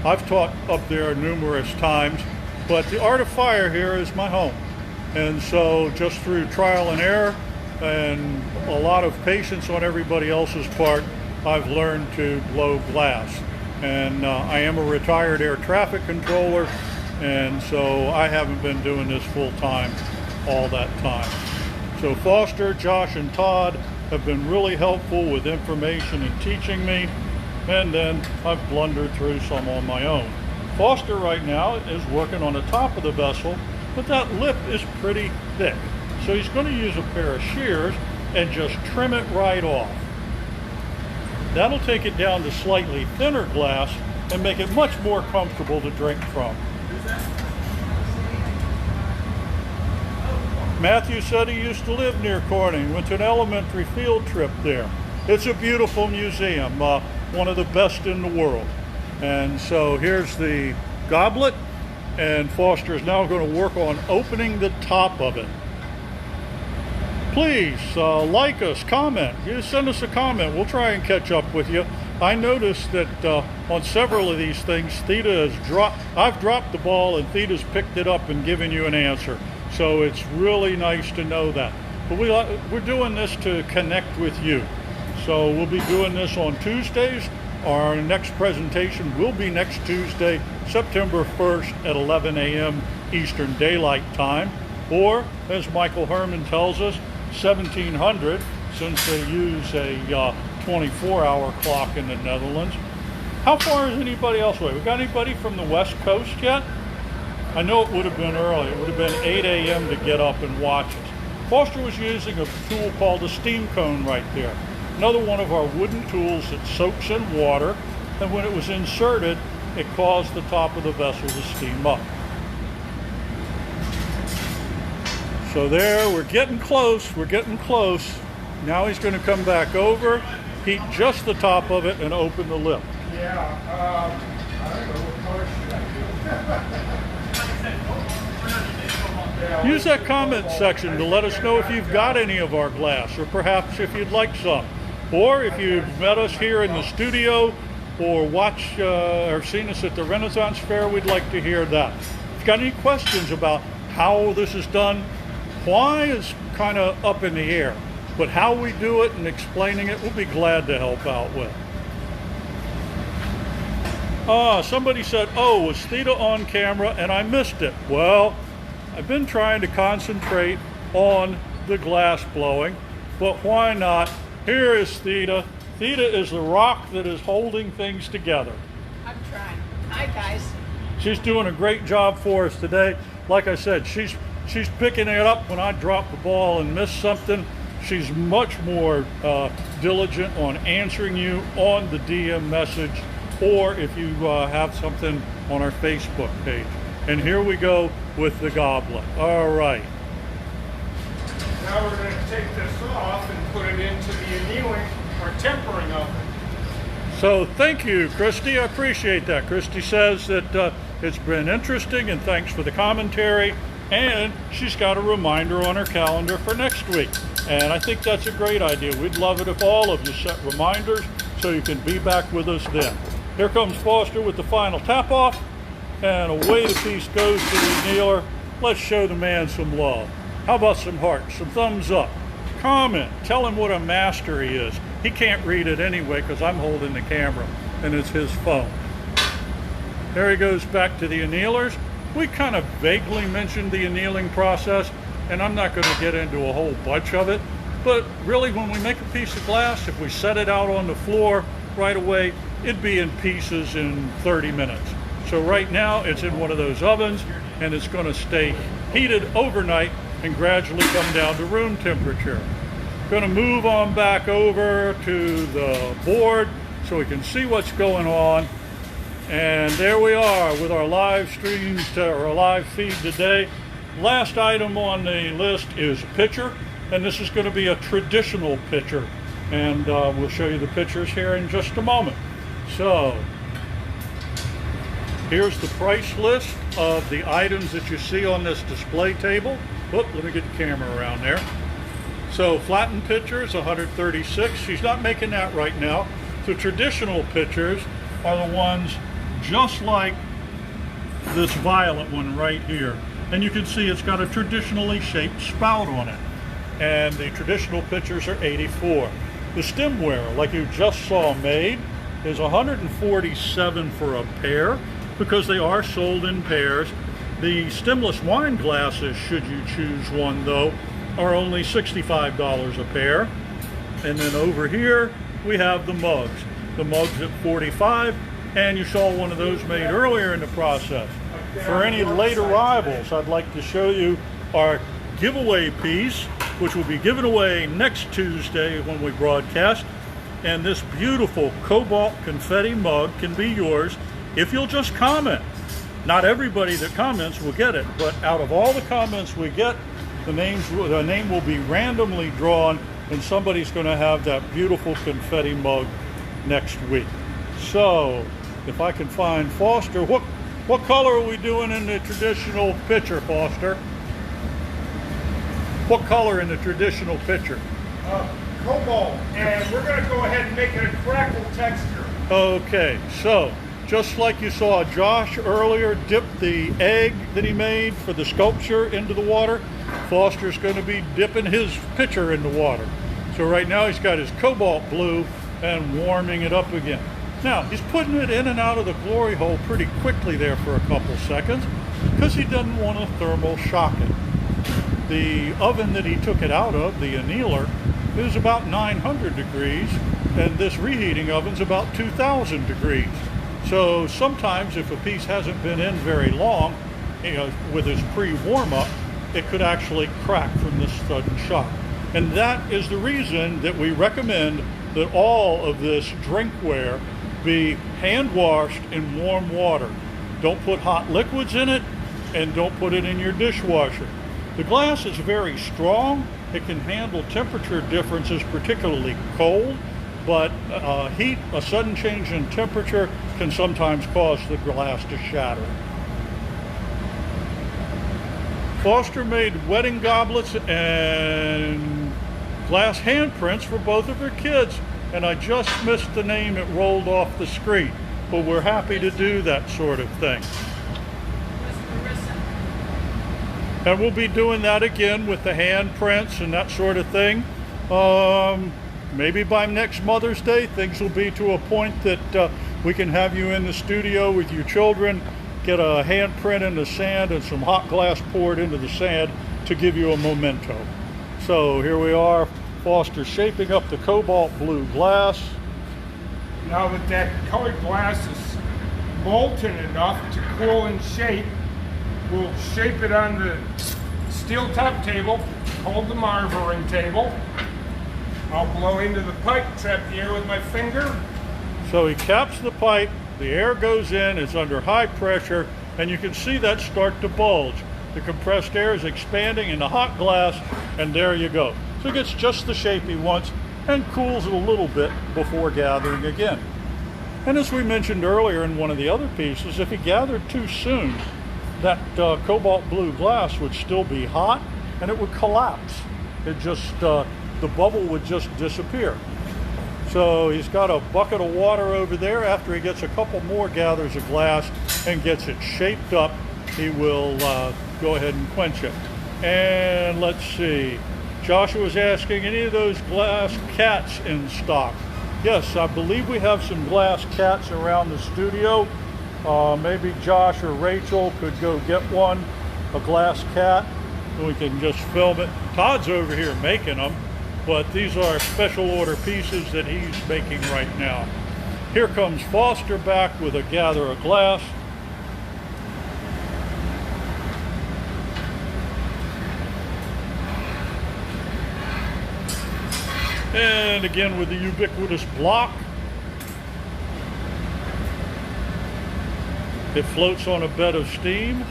I've taught up there numerous times, but the Art of Fire here is my home. And so just through trial and error and a lot of patience on everybody else's part, I've learned to blow glass. And I am a retired air traffic controller, and so I haven't been doing this full time all that time. So Foster, Josh, and Todd have been really helpful with information and teaching me, and then I've blundered through some on my own. Foster right now is working on the top of the vessel, but that lip is pretty thick. So he's going to use a pair of shears and just trim it right off. That'll take it down to slightly thinner glass and make it much more comfortable to drink from. Matthew said he used to live near Corning, went to an elementary field trip there. It's a beautiful museum, one of the best in the world. And so here's the goblet, and Foster is now going to work on opening the top of it. Please like us, comment. You send us a comment. We'll try and catch up with you. I noticed that on several of these things, Theta has I've dropped the ball and Theta's picked it up and given you an answer. So it's really nice to know that. But we're doing this to connect with you. So we'll be doing this on Tuesdays. Our next presentation will be next Tuesday, September 1st at 11 a.m. Eastern Daylight Time. Or, as Michael Herman tells us, 1700, since they use a 24-hour clock in the Netherlands. How far is anybody else away? We got anybody from the West Coast yet? I know it would have been early. It would have been 8 a.m. to get up and watch us. Foster was using a tool called a steam cone right there. Another one of our wooden tools that soaks in water, and when it was inserted, it caused the top of the vessel to steam up. So there, we're getting close, Now he's going to come back over, heat just the top of it, and open the lip. Yeah, I don't know what color should I do. Use that comment section to let us know if you've got any of our glass, or perhaps if you'd like some. Or if you've met us here in the studio, or watched or seen us at the Renaissance Fair, we'd like to hear that. If you've got any questions about how this is done, why is kind of up in the air, but how we do it and explaining it, we'll be glad to help out with. Somebody said, oh, was Theta on camera and I missed it? Well, I've been trying to concentrate on the glass blowing, but why not? Here is Theta. Theta is the rock that is holding things together. I'm trying. Hi, guys. She's doing a great job for us today. Like I said, she's picking it up when I drop the ball and miss something. She's much more diligent on answering you on the DM message, or if you have something on our Facebook page. And here we go with the goblet. All right. Now we're going to take this off and put it into the annealing or tempering oven. So thank you, Christy. I appreciate that. Christy says that it's been interesting, and thanks for the commentary. And she's got a reminder on her calendar for next week. And I think that's a great idea. We'd love it if all of you set reminders so you can be back with us then. Here comes Foster with the final tap off, and away the piece goes to the annealer. Let's show the man some love. How about some hearts, some thumbs up, comment, tell him what a master he is. He can't read it anyway because I'm holding the camera and it's his phone. There he goes back to the annealers. We kind of vaguely mentioned the annealing process, and I'm not going to get into a whole bunch of it, but really when we make a piece of glass, if we set it out on the floor right away, it'd be in pieces in 30 minutes. So right now it's in one of those ovens, and it's going to stay heated overnight and gradually come down to room temperature. Going to move on back over to the board so we can see what's going on. And there we are with our live streams or our live feed today. Last item on the list is a pitcher, and this is going to be a traditional pitcher. And we'll show you the pictures here in just a moment. So here's the price list of the items that you see on this display table. Oop, let me get the camera around there. So flattened pitchers, $136. She's not making that right now. So traditional pitchers are the ones just like this violet one right here. And you can see it's got a traditionally shaped spout on it. And the traditional pitchers are $84. The stemware, like you just saw made, is $147 for a pair because they are sold in pairs. The stemless wine glasses, should you choose one though, are only $65 a pair. And then over here, we have the mugs. The mugs at $45, and you saw one of those made earlier in the process. For any late arrivals, I'd like to show you our giveaway piece, which will be given away next Tuesday when we broadcast. And this beautiful cobalt confetti mug can be yours if you'll just comment. Not everybody that comments will get it, but out of all the comments we get, the name will be randomly drawn, and somebody's going to have that beautiful confetti mug next week. So, if I can find Foster, what color are we doing in the traditional pitcher, Foster? What color in the traditional pitcher? Cobalt, and we're going to go ahead and make it a crackle texture. Okay, so just like you saw Josh earlier dip the egg that he made for the sculpture into the water, Foster's going to be dipping his pitcher in the water. So right now he's got his cobalt blue and warming it up again. Now he's putting it in and out of the glory hole pretty quickly there for a couple seconds because he doesn't want to thermal shock it. The oven that he took it out of, the annealer, is about 900 degrees, and this reheating oven's about 2,000 degrees. So sometimes if a piece hasn't been in very long, with its pre-warm-up, it could actually crack from this sudden shock. And that is the reason that we recommend that all of this drinkware be hand washed in warm water. Don't put hot liquids in it, and don't put it in your dishwasher. The glass is very strong. It can handle temperature differences, particularly cold, but a sudden change in temperature can sometimes cause the glass to shatter. Foster made wedding goblets and glass handprints for both of her kids, and I just missed the name, it rolled off the screen, but we're happy to do that sort of thing. And we'll be doing that again with the handprints and that sort of thing. Maybe by next Mother's Day, things will be to a point that we can have you in the studio with your children, get a handprint in the sand and some hot glass poured into the sand to give you a memento. So here we are, Foster shaping up the cobalt blue glass. Now that colored glass is molten enough to cool in shape, we'll shape it on the steel top table, hold the marveling table. I'll blow into the pipe, trap the air with my finger. So he caps the pipe, the air goes in, it's under high pressure, and you can see that start to bulge. The compressed air is expanding in the hot glass, and there you go. So it gets just the shape he wants and cools it a little bit before gathering again. And as we mentioned earlier in one of the other pieces, if he gathered too soon, that cobalt blue glass would still be hot and it would collapse. It just, the bubble would just disappear. So he's got a bucket of water over there. After he gets a couple more gathers of glass and gets it shaped up, he will go ahead and quench it. And let's see, Joshua's asking, any of those glass cats in stock? Yes, I believe we have some glass cats around the studio. Maybe Josh or Rachel could go get one, a glass cat, and we can just film it. Todd's over here making them, but these are special order pieces that he's making right now. Here comes Foster back with a gather of glass. And again with the ubiquitous block. It floats on a bed of steam.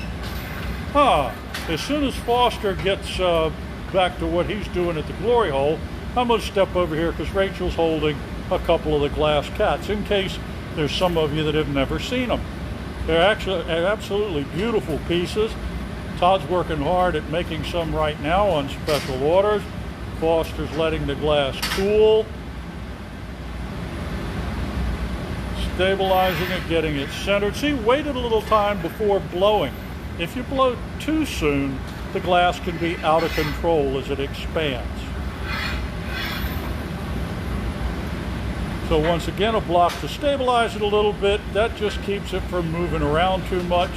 As soon as Foster gets back to what he's doing at the glory hole, I'm going to step over here because Rachel's holding a couple of the glass cats in case there's some of you that have never seen them. They're actually absolutely beautiful pieces. Todd's working hard at making some right now on special orders. Foster's letting the glass cool, stabilizing it, getting it centered. See, waited a little time before blowing. If you blow too soon, the glass can be out of control as it expands. So once again, a block to stabilize it a little bit. That just keeps it from moving around too much.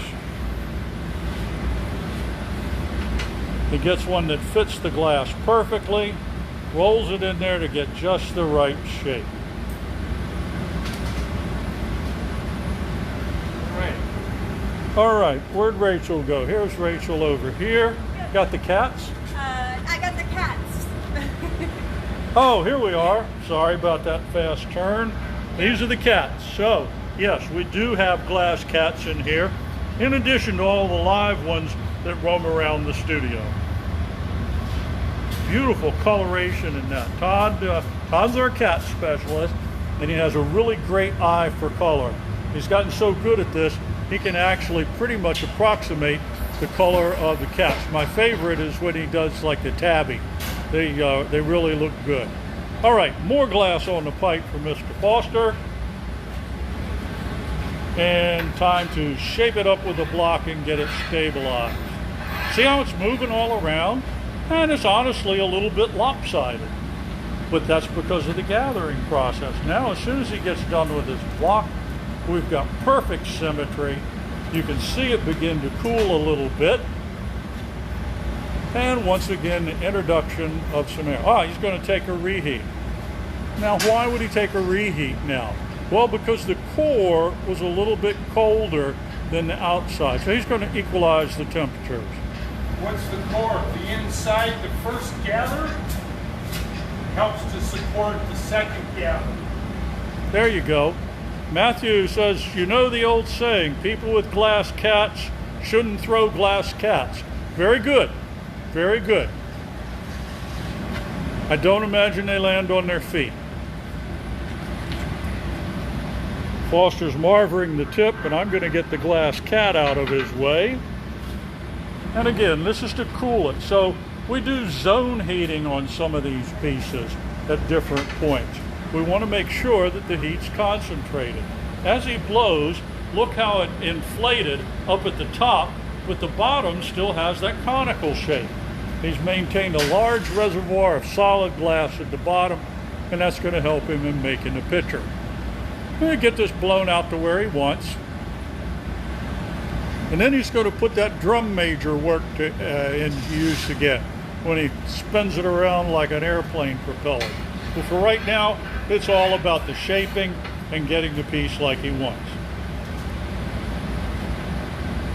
He gets one that fits the glass perfectly, rolls it in there to get just the right shape. All right, where'd Rachel go? Here's Rachel over here. Got the cats? I got the cats. Oh, here we are. Sorry about that fast turn. These are the cats. So, yes, we do have glass cats in here, in addition to all the live ones that roam around the studio. Beautiful coloration in that. Todd's our cat specialist, and he has a really great eye for color. He's gotten so good at this, he can actually pretty much approximate the color of the cats. My favorite is when he does like the tabby. They really look good. All right, more glass on the pipe for Mr. Foster. And time to shape it up with a block and get it stabilized. See how it's moving all around? And it's honestly a little bit lopsided. But that's because of the gathering process. Now, as soon as he gets done with his block, we've got perfect symmetry. You can see it begin to cool a little bit. And once again, the introduction of some air. Ah, he's going to take a reheat. Now, why would he take a reheat now? Well, because the core was a little bit colder than the outside. So he's going to equalize the temperatures. What's the core? The inside, the first gather, helps to support the second gather. There you go. Matthew says, you know the old saying, people with glass cats shouldn't throw glass cats. Very good. Very good. I don't imagine they land on their feet. Foster's marvering the tip, and I'm going to get the glass cat out of his way. And again, this is to cool it. So we do zone heating on some of these pieces at different points. We want to make sure that the heat's concentrated. As he blows, look how it inflated up at the top, but the bottom still has that conical shape. He's maintained a large reservoir of solid glass at the bottom, and that's going to help him in making the pitcher. I'm going to get this blown out to where he wants. And then he's going to put that drum major work in use again when he spins it around like an airplane propeller. But for right now, it's all about the shaping and getting the piece like he wants.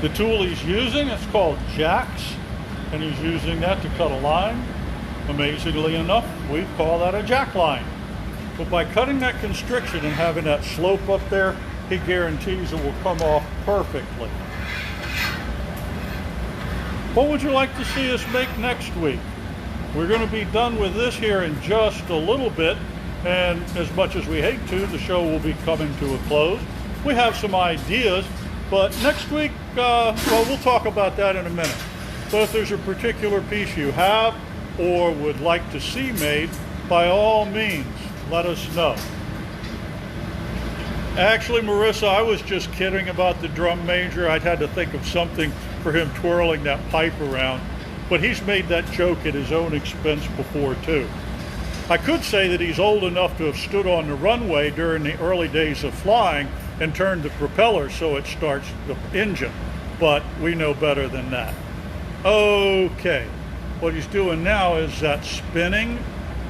The tool he's using is called jacks, and he's using that to cut a line. Amazingly enough, we call that a jack line. But by cutting that constriction and having that slope up there, he guarantees it will come off perfectly. What would you like to see us make next week? We're going to be done with this here in just a little bit, and as much as we hate to, the show will be coming to a close. We have some ideas, but next week, well, we'll talk about that in a minute. But if there's a particular piece you have or would like to see made, by all means, let us know. Actually, Marissa, I was just kidding about the drum major. I'd had to think of something for him twirling that pipe around, but he's made that joke at his own expense before too. I could say that he's old enough to have stood on the runway during the early days of flying and turned the propeller so it starts the engine, but we know better than that. Okay, what he's doing now is that spinning,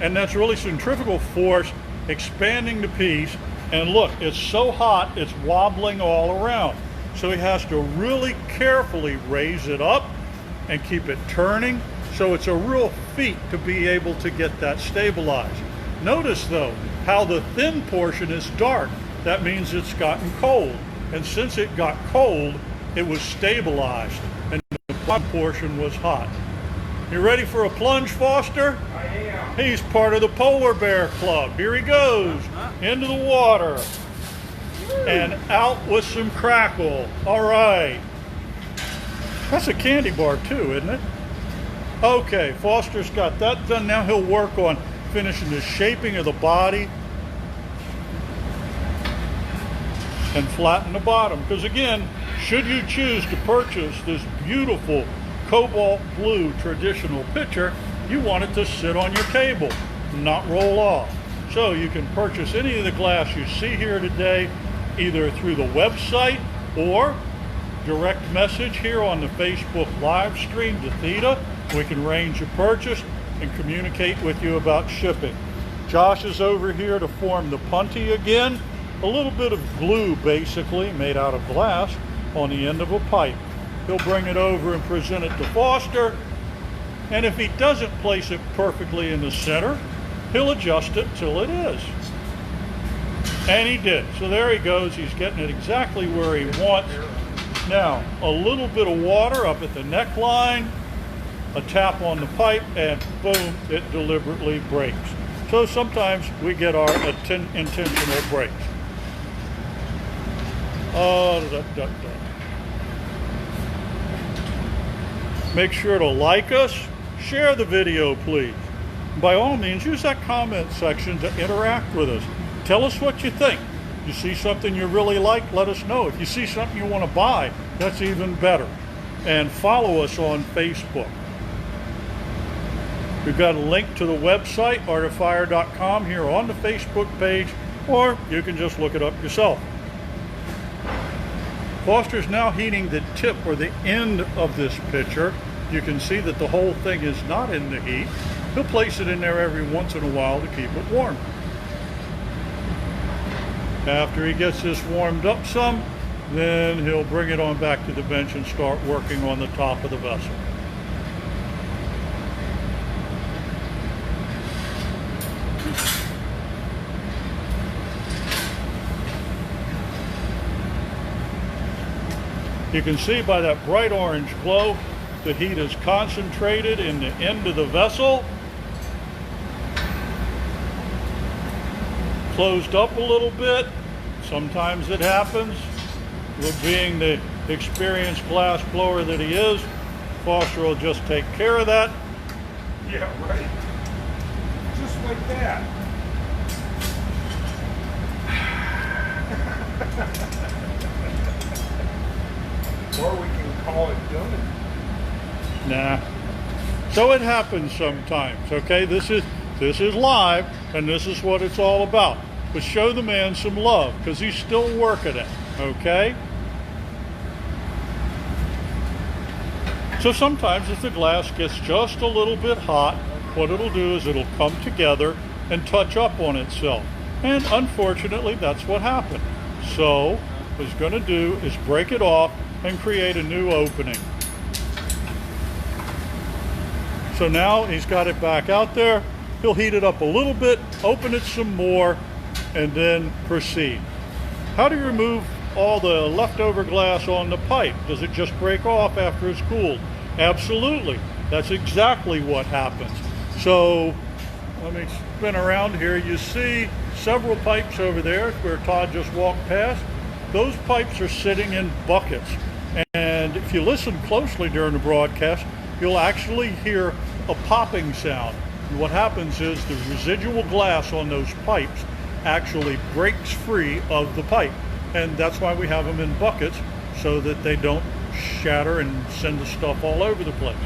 and that's really centrifugal force expanding the piece. And look, it's so hot, it's wobbling all around. So he has to really carefully raise it up and keep it turning. So it's a real feat to be able to get that stabilized. Notice though, how the thin portion is dark. That means it's gotten cold. And since it got cold, it was stabilized. And the bottom portion was hot. You ready for a plunge, Foster? I am. He's part of the Polar Bear Club. Here he goes, into the water. And out with some Crackle. All right. That's a candy bar too, isn't it? Okay, Foster's got that done. Now he'll work on finishing the shaping of the body and flatten the bottom. Because again, should you choose to purchase this beautiful cobalt blue traditional pitcher, you want it to sit on your table, not roll off. So you can purchase any of the glass you see here today, either through the website or direct message here on the Facebook live stream to Theta, We can arrange a purchase and communicate with you about shipping. Josh is over here to form the punty again. A little bit of glue, basically, made out of glass on the end of a pipe. He'll bring it over and present it to Foster. And if he doesn't place it perfectly in the center, he'll adjust it till it is. And he did. So there he goes. He's getting it exactly where he wants. Now, a little bit of water up at the neckline, a tap on the pipe, and boom, it deliberately breaks. So sometimes we get our intentional breaks. Make sure to like us, share the video, please. By all means, use that comment section to interact with us. Tell us what you think. You see something you really like, let us know. If you see something you want to buy, that's even better. And follow us on Facebook. We've got a link to the website, artoffire.com, here on the Facebook page, or you can just look it up yourself. Foster's now heating the tip or the end of this pitcher. You can see that the whole thing is not in the heat. He'll place it in there every once in a while to keep it warm. After he gets this warmed up some, then he'll bring it on back to the bench and start working on the top of the vessel. You can see by that bright orange glow, the heat is concentrated in the end of the vessel. Closed up a little bit. Sometimes it happens. But being the experienced glass blower that he is, Foster will just take care of that. Yeah, right. Just like that. Or we can call it done. Nah. So it happens sometimes, okay? This is live, and this is what it's all about. But show the man some love, because he's still working it, okay? So sometimes if the glass gets just a little bit hot, what it'll do is it'll come together and touch up on itself. And unfortunately, that's what happened. So what he's going to do is break it off and create a new opening. So now he's got it back out there. He'll heat it up a little bit, open it some more, and then proceed. How do you remove all the leftover glass on the pipe? Does it just break off after it's cooled? Absolutely. That's exactly what happens. So let me spin around here. You see several pipes over there where Todd just walked past. Those pipes are sitting in buckets. And if you listen closely during the broadcast, you'll actually hear a popping sound. And what happens is the residual glass on those pipes actually breaks free of the pipe. And that's why we have them in buckets, so that they don't shatter and send the stuff all over the place.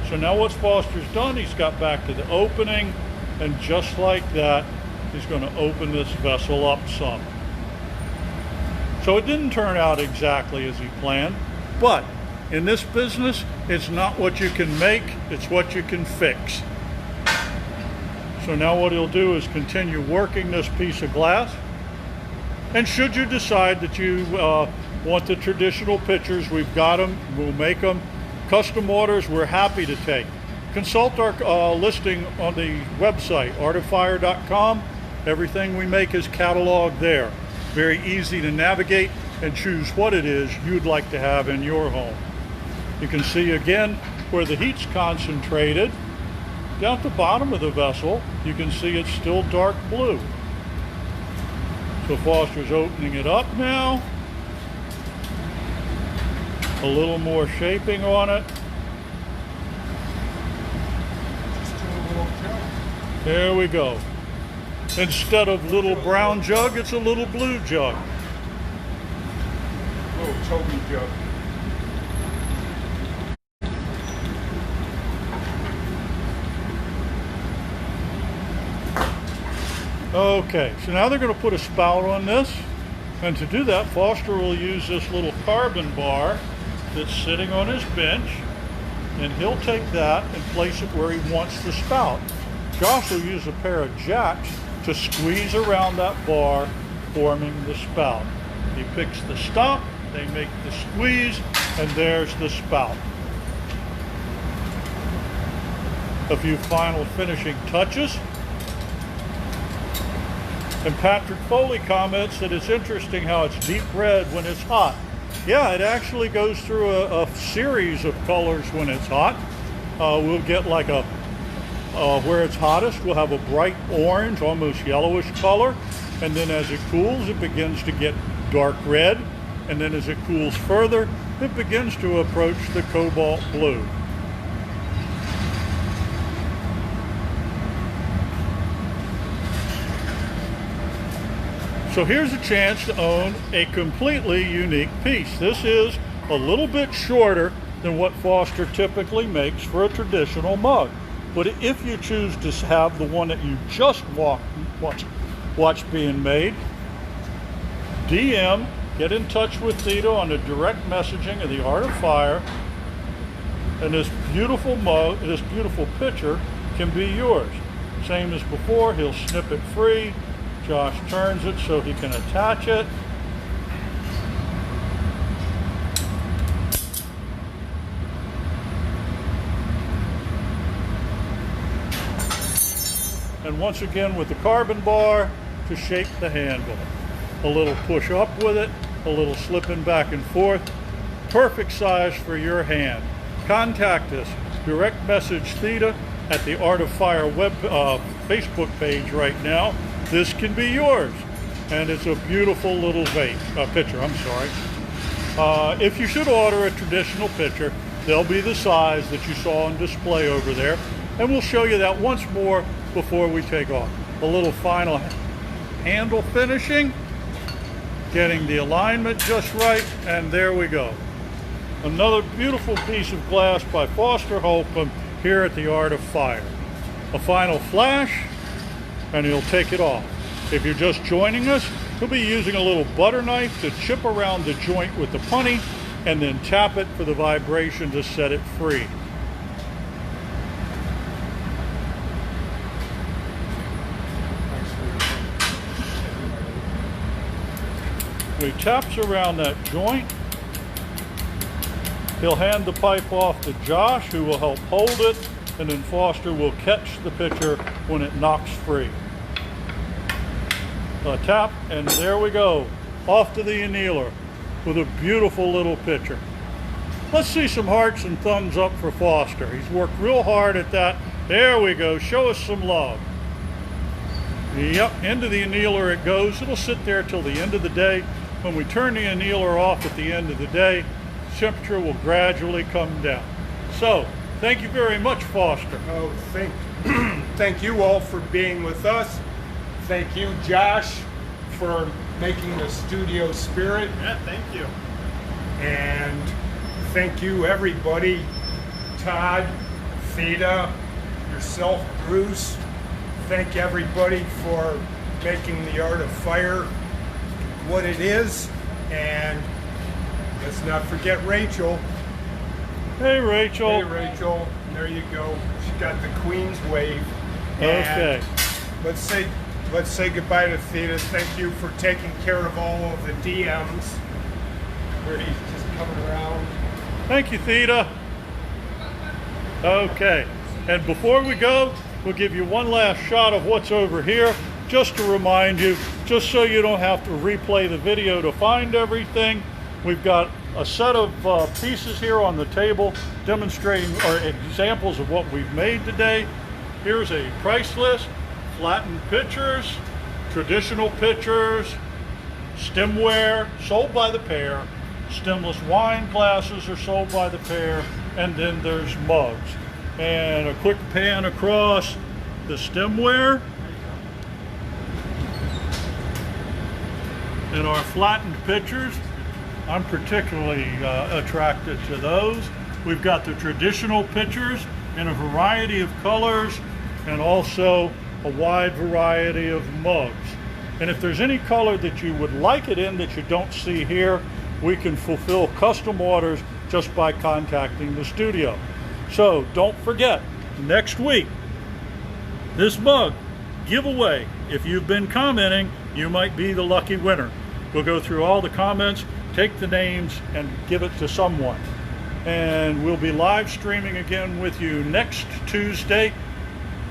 So now what Foster's done, he's got back to the opening, and just like that, he's going to open this vessel up some. So it didn't turn out exactly as he planned, but in this business, it's not what you can make, it's what you can fix. So now what he'll do is continue working this piece of glass. And should you decide that you want the traditional pitchers, we've got them, we'll make them. Custom orders, we're happy to take. Consult our listing on the website, artoffire.com. Everything we make is cataloged there. Very easy to navigate and choose what it is you'd like to have in your home. You can see again where the heat's concentrated. Down at the bottom of the vessel, you can see it's still dark blue. So Foster's opening it up now. A little more shaping on it. There we go. Instead of little brown jug, it's a little blue jug. Little Toby jug. Okay, so now they're going to put a spout on this. And to do that, Foster will use this little carbon bar that's sitting on his bench. and he'll take that and place it where he wants the spout. Josh will use a pair of jacks to squeeze around that bar, forming the spout. He picks the stop, they make the squeeze, and there's the spout. A few final finishing touches. And Patrick Foley comments that it's interesting how it's deep red when it's hot. Yeah, it actually goes through a series of colors when it's hot. We'll get like where it's hottest, we'll have a bright orange, almost yellowish color. And then as it cools, it begins to get dark red. And then as it cools further, it begins to approach the cobalt blue. So here's a chance to own a completely unique piece. This is a little bit shorter than what Foster typically makes for a traditional mug. But if you choose to have the one that you just watched being made, DM, get in touch with Theta on the direct messaging of the Art of Fire, and this beautiful mug, this beautiful picture can be yours. Same as before, he'll snip it free. Josh turns it so he can attach it. And once again with the carbon bar to shape the handle. A little push up with it, a little slipping back and forth. Perfect size for your hand. Contact us, direct message Theta at the Art of Fire Facebook page right now. This can be yours. And it's a beautiful little picture, I'm sorry. If you should order a traditional picture, they'll be the size that you saw on display over there. And we'll show you that once more before we take off. A little final handle finishing, getting the alignment just right, and there we go. Another beautiful piece of glass by Foster Holcomb here at the Art of Fire. A final flash, and he'll take it off. If you're just joining us, he'll be using a little butter knife to chip around the joint with the punny and then tap it for the vibration to set it free. So he taps around that joint. He'll hand the pipe off to Josh, who will help hold it, and then Foster will catch the pitcher when it knocks free. A tap, and there we go. Off to the annealer with a beautiful little pitcher. Let's see some hearts and thumbs up for Foster. He's worked real hard at that. There we go. Show us some love. Yep, into the annealer it goes. It'll sit there till the end of the day. When we turn the annealer off at the end of the day, temperature will gradually come down. So, thank you very much, Foster. Oh, thank you all for being with us. Thank you, Josh, for making the studio spirit. Yeah, thank you. And thank you, everybody. Todd, Theta, yourself, Bruce. Thank everybody for making the Art of Fire what it is. And let's not forget Rachel. Hey, Rachel. Hey, Rachel. There you go. She got the Queen's wave. Okay. And let's say goodbye to Theta. Thank you for taking care of all of the DMs where he's just coming around. Thank you, Theta. Okay. And before we go, we'll give you one last shot of what's over here, just to remind you, just so you don't have to replay the video to find everything. We've got a set of pieces here on the table demonstrating or examples of what we've made today. Here's a price list, flattened pitchers, traditional pitchers, stemware sold by the pair, stemless wine glasses are sold by the pair, and then there's mugs. And a quick pan across the stemware and our flattened pitchers. I'm particularly attracted to those. We've got the traditional pitchers in a variety of colors and also a wide variety of mugs. And if there's any color that you would like it in that you don't see here, we can fulfill custom orders just by contacting the studio. So don't forget, next week, this mug giveaway. If you've been commenting, you might be the lucky winner. We'll go through all the comments, take the names, and give it to someone. And we'll be live streaming again with you next Tuesday,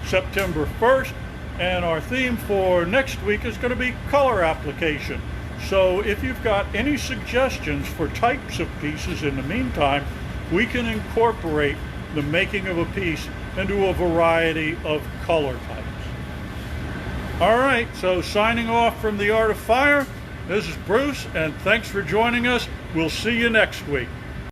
September 1st. And our theme for next week is going to be color application. So if you've got any suggestions for types of pieces in the meantime, we can incorporate the making of a piece into a variety of color types. All right, so signing off from the Art of Fire, this is Bruce, and thanks for joining us. We'll see you next week.